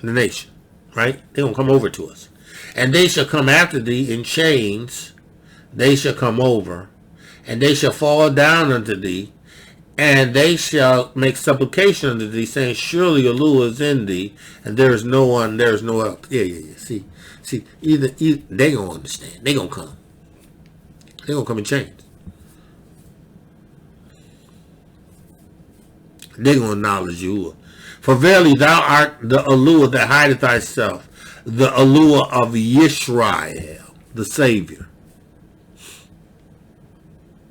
The nation, right? They're going to come over to us. And they shall come after thee in chains, they shall come over, and they shall fall down unto thee, and they shall make supplication unto thee, saying, surely Yahuwah is in thee, and there is no one, there is no help. Yeah. See, either they gonna understand. They gonna come. They gonna come in chains. They gonna acknowledge Yahuwah. For verily thou art the Yahuwah that hideth thyself, the Yahuwah of Yisrael, the Savior.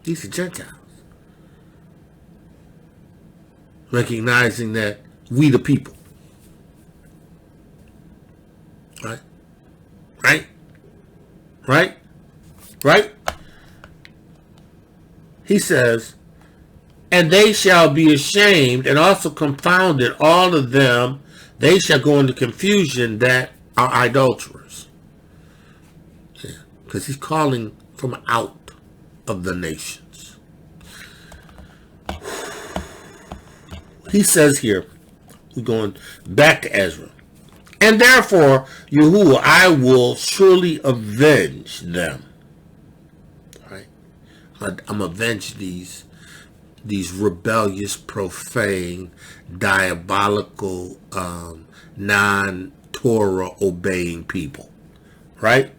These are Gentiles. Recognizing that we the people. Right? He says, and they shall be ashamed and also confounded, all of them. They shall go into confusion that are idolaters. Yeah, because he's calling from out of the nations. He says here, we're going back to Ezra. And therefore, Yahuwah, I will surely avenge them. Right? I'm avenge these rebellious, profane, diabolical, non-Torah obeying people. Right?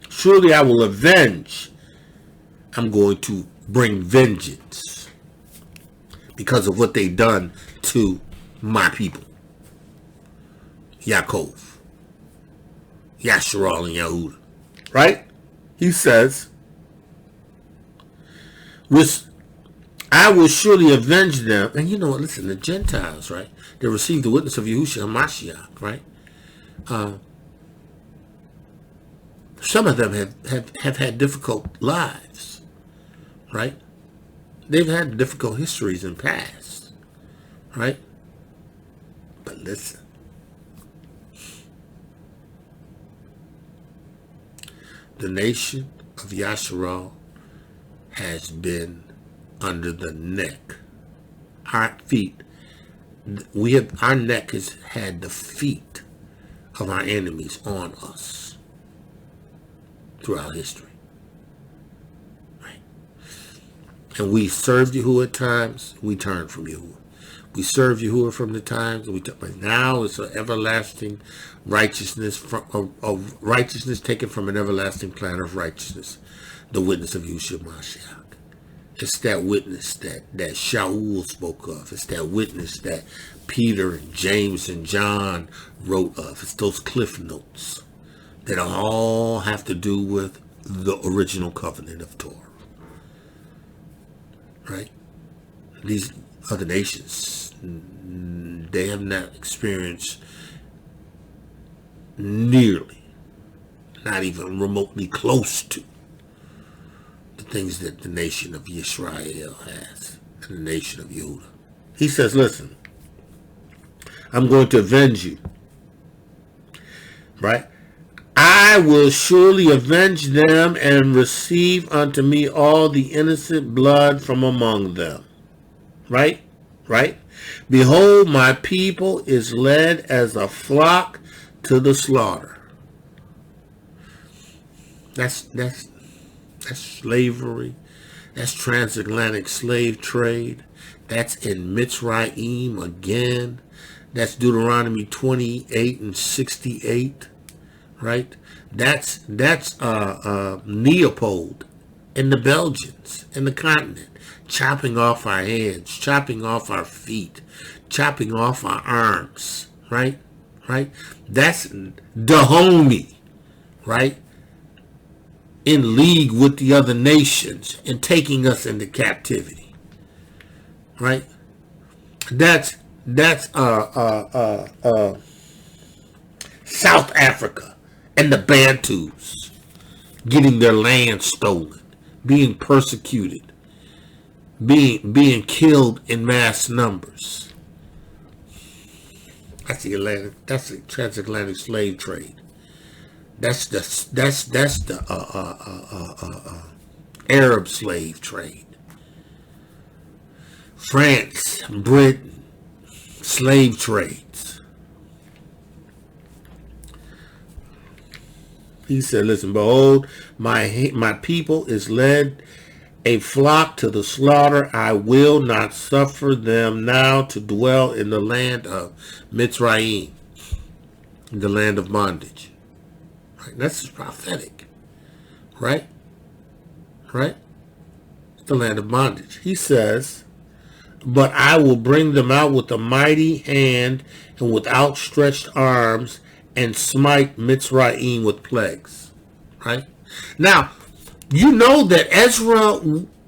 Surely I will avenge. I'm going to bring vengeance because of what they've done to my people. Yaakov, Yasharal, and Yehuda. Right? He says, I will surely avenge them. And you know what? Listen, the Gentiles, right? They received the witness of Yahushua HaMashiach, right? Some of them have had difficult lives, right? They've had difficult histories in past, right? But listen. The nation of Yasharal has been under the neck. Our feet, our neck has had the feet of our enemies on us throughout history. Right? And we served Yahuwah at times, we turned from Yahuwah. We served Yahuwah from the times, but now it's an everlasting righteousness, of righteousness taken from an everlasting plan of righteousness, the witness of Yahushua Mashiach. It's that witness that Shaul spoke of. It's that witness that Peter and James and John wrote of. It's those cliff notes that all have to do with the original covenant of Torah. Right? These other nations, they have not experienced nearly, not even remotely close to, the things that the nation of Yisrael has, and the nation of Yehuda. He says, listen, I'm going to avenge you. Right? I will surely avenge them and receive unto me all the innocent blood from among them. Right? Behold, my people is led as a flock to the slaughter. That's slavery. That's transatlantic slave trade. That's in Mitzrayim again. That's Deuteronomy 28 and 68, right? That's Leopold and the Belgians and the continent, chopping off our heads, chopping off our feet, chopping off our arms, right? Right? That's Dahomey, right? In league with the other nations and taking us into captivity, right? That's South Africa and the Bantus getting their land stolen, being persecuted, being killed in mass numbers. That's the transatlantic slave trade. That's the Arab slave trade. France, Britain, slave trades. He said, listen, behold, my people is led a flock to the slaughter. I will not suffer them now to dwell in the land of Mitzrayim, the land of bondage. Right? That's prophetic. Right? Right? The land of bondage. He says, but I will bring them out with a mighty hand and with outstretched arms and smite Mitzrayim with plagues. Right? Now, you know that Ezra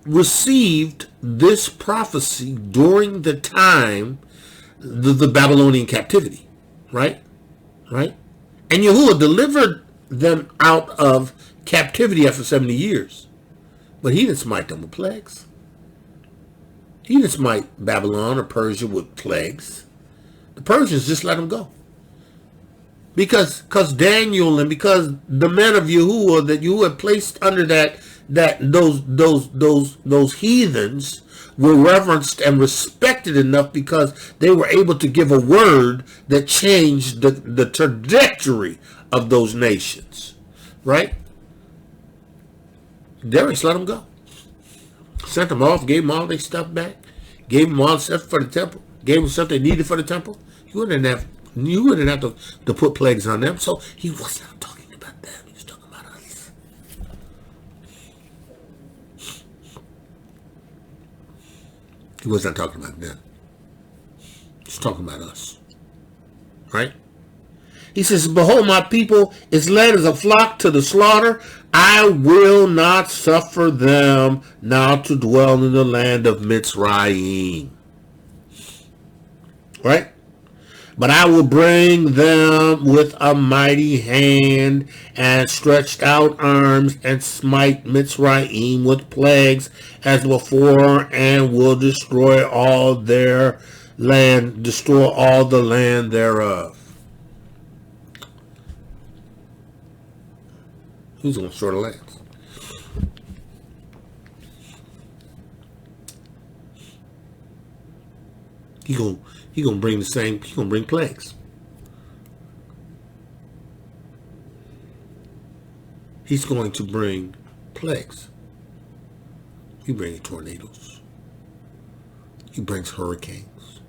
received this prophecy during the time the Babylonian captivity. Right? Right? And Yahuwah delivered them out of captivity after 70 years. But he didn't smite them with plagues. He didn't smite Babylon or Persia with plagues. The Persians just let them go. Because Daniel and because the men of Yahuwah that Yahuwah placed under those heathens were reverenced and respected enough because they were able to give a word that changed the trajectory of those nations. Right? Darius let them go. Sent them off, gave them all their stuff back, gave them all stuff for the temple, gave them stuff they needed for the temple. You wouldn't have to put plagues on them. So he wasn't talking about them. He was talking about us. He wasn't talking about them. He's talking about us. Right? He says, behold, my people is led as a flock to the slaughter. I will not suffer them now to dwell in the land of Mitzrayim. Right? But I will bring them with a mighty hand and stretched out arms and smite Mitzrayim with plagues as before, and will destroy all their land, destroy all the land thereof. Who's going to destroy the lands? He gonna bring the same. He gonna bring plagues. He's going to bring plagues. He brings tornadoes. He brings hurricanes.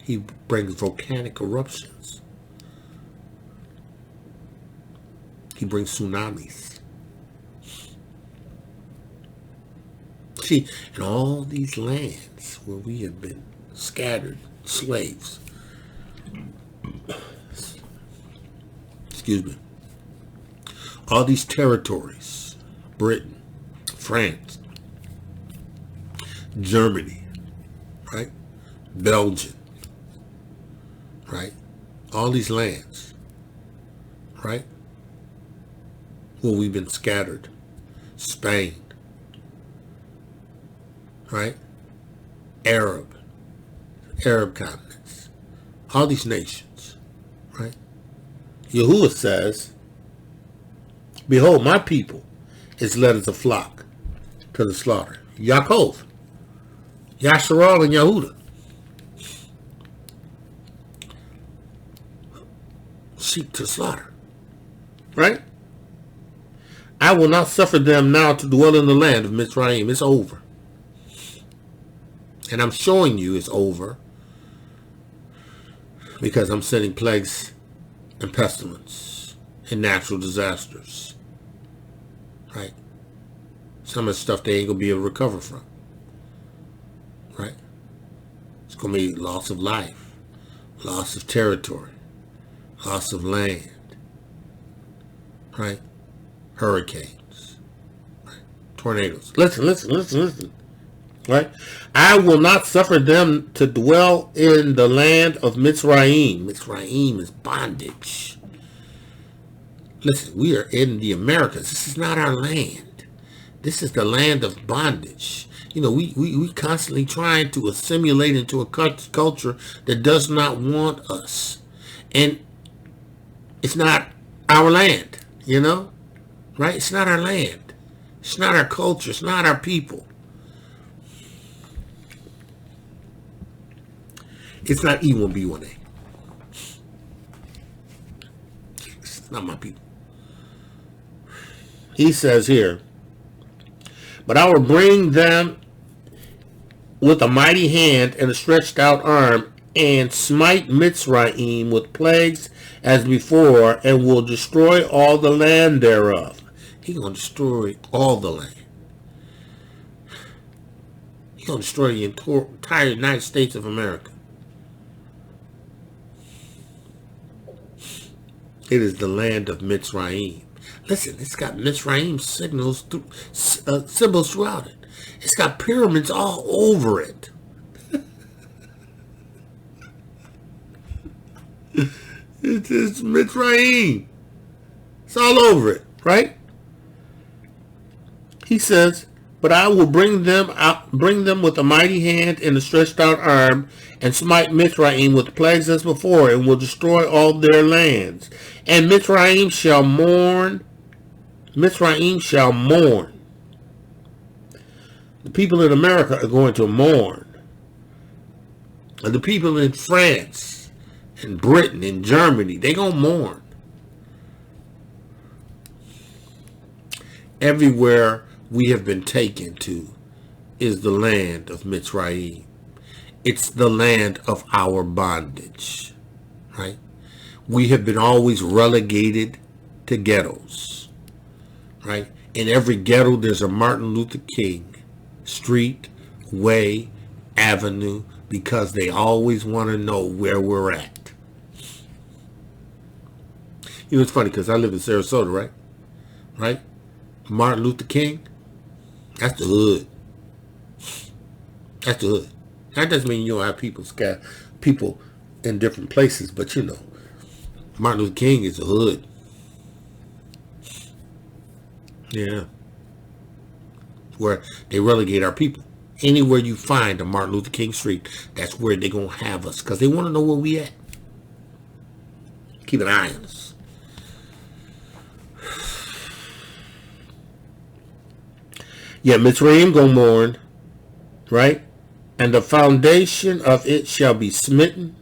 He brings volcanic eruptions. He brings tsunamis. See, in all these lands where we have been scattered slaves, excuse me, all these territories, Britain, France, Germany, right, Belgium, right, all these lands, right, where we've been scattered, Spain, right, Arab continents, all these nations, right? Yahuwah says, behold, my people is led as a flock to the slaughter. Yaakov, Yasharal, and Yehuda. Sheep to slaughter, right? I will not suffer them now to dwell in the land of Mitzrayim. It's over. And I'm showing you it's over Because I'm sending plagues and pestilence and natural disasters. Right? Some of the stuff they ain't going to be able to recover from. Right? It's going to be loss of life, loss of territory, loss of land. Right? Hurricanes. Right? Tornadoes. Listen. Right? I will not suffer them to dwell in the land of Mitzrayim. Mitzrayim is bondage. Listen, we are in the Americas. This is not our land. This is the land of bondage. You know, we constantly trying to assimilate into a culture that does not want us. And it's not our land, you know? Right? It's not our land. It's not our culture. It's not our people. It's not E1B1A. It's not my people. He says here, but I will bring them with a mighty hand and a stretched out arm and smite Mitzrayim with plagues as before and will destroy all the land thereof. He's going to destroy all the land. He's going to destroy the entire United States of America. It is the land of Mitzrayim. Listen, it's got Mitzrayim symbols throughout it. It's got pyramids all over it. It's Mitzrayim. It's all over it, right? He says, but I will bring them with a mighty hand and a stretched out arm, and smite Mitzrayim with plagues as before, and will destroy all their lands. And Mitzrayim shall mourn. Mitzrayim shall mourn. The people in America are going to mourn. And the people in France, and Britain, and Germany, they're going to mourn. Everywhere we have been taken to is the land of Mitzrayim. It's the land of our bondage, right? We have been always relegated to ghettos, right? In every ghetto, there's a Martin Luther King street, way, avenue, because they always want to know where we're at. You know, it's funny because I live in Sarasota, right? Right? Martin Luther King, that's the hood. That's the hood. That doesn't mean you don't have people in different places, but you know, Martin Luther King is the hood. Yeah. Where they relegate our people. Anywhere you find a Martin Luther King street, that's where they're going to have us, because they want to know where we at. Keep an eye on us. Yeah, Mitzrayim go mourn, right? And the foundation of it shall be smitten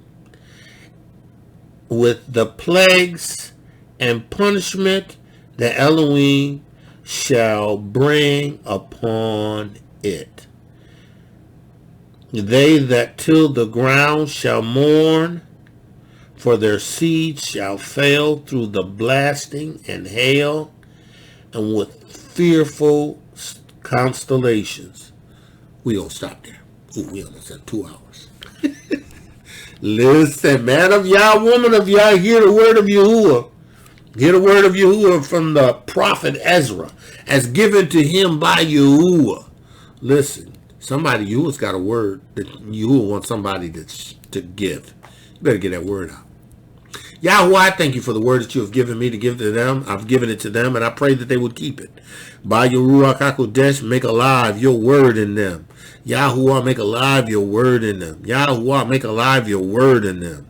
with the plagues and punishment that Elohim shall bring upon it. They that till the ground shall mourn, for their seed shall fail through the blasting and hail, and with fearful constellations. We don't stop there. Ooh, we almost had 2 hours. Listen, man of Yah, woman of Yah, hear the word of Yahuwah. Hear the word of Yahuwah from the prophet Esdras, as given to him by Yahuwah. Listen, somebody, Yahuwah's got a word that Yahuwah wants somebody to give. You better get that word out. Yahuwah, I thank you for the word that you have given me to give to them. I've given it to them, and I pray that they would keep it. By your Ruach HaKodesh, make alive your word in them. Yahuwah, make alive your word in them. Yahuwah, make alive your word in them.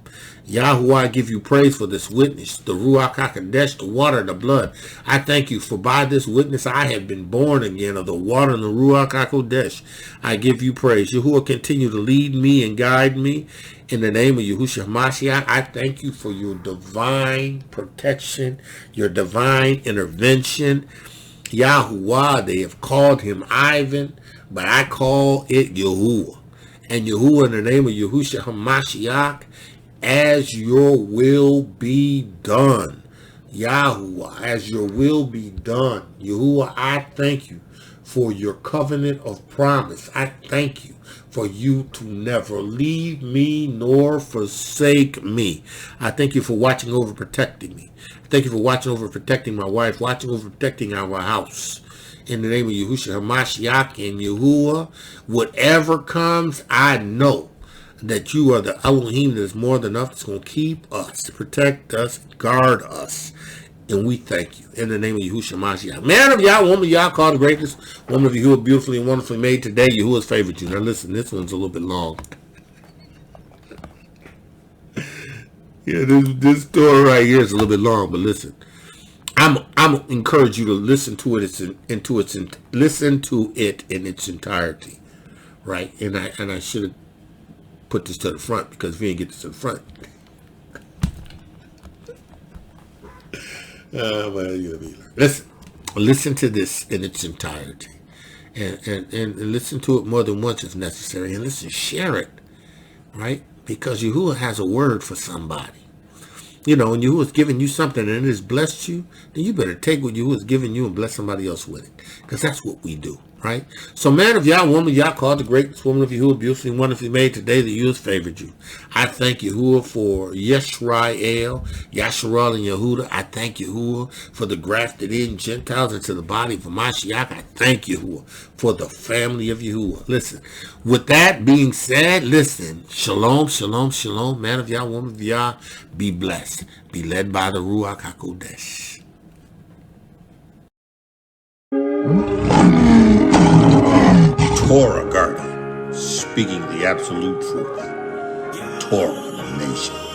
Yahuwah, I give you praise for this witness, the Ruach HaKodesh, the water, the blood. I thank you for by this witness I have been born again of the water and the Ruach HaKodesh. I give you praise. Yahuwah, continue to lead me and guide me. In the name of Yahushua Mashiach, I thank you for your divine protection, your divine intervention. Yahuwah, they have called him Ivan, but I call it Yahuwah. And Yahuwah, in the name of Yahushua HaMashiach, as your will be done. Yahuwah, as your will be done. Yahuwah, I thank you for your covenant of promise. I thank you for you to never leave me nor forsake me. I thank you for watching over protecting me. Thank you for watching over protecting my wife, watching over protecting our house. In the name of Yahushua HaMashiach and Yahuwah, whatever comes, I know that you are the Elohim that is more than enough. It's going to keep us, protect us, guard us. And we thank you. In the name of Yahushua HaMashiach. Man of Yah, woman of Yah, called the greatest. Woman of Yahuwah, beautifully and wonderfully made today. Yahuwah's favored you. Now listen, this one's a little bit long. Yeah, this story right here is a little bit long, but listen. I'm encourage you to listen to it listen to it in its entirety. Right? And I should have put this to the front, because if you didn't get this to the front. Listen to this in its entirety, and listen to it more than once if necessary, and listen, share it, right? Because Yahuwah has a word for somebody. You know, when Yahuwah's giving you something and it has blessed you, then you better take what Yahuwah's giving you and bless somebody else with it, because that's what we do, right? So, man of Yah, woman of Yah, called the greatest, woman of Yahuwah, beautifully and wonderfully made today, that Yahuwah's favored you. I thank Yahuwah for Yisrael, Yasharal, and Yehuda. I thank Yahuwah for the grafted in Gentiles into the body of Mashiach. I thank Yahuwah for the family of Yahuwah. Listen, with that being said, listen, shalom, shalom, shalom. Man of Yah, woman of Yah, be blessed. Be led by the Ruach HaKodesh. Torah Guardian, speaking the absolute truth. Torah Nation.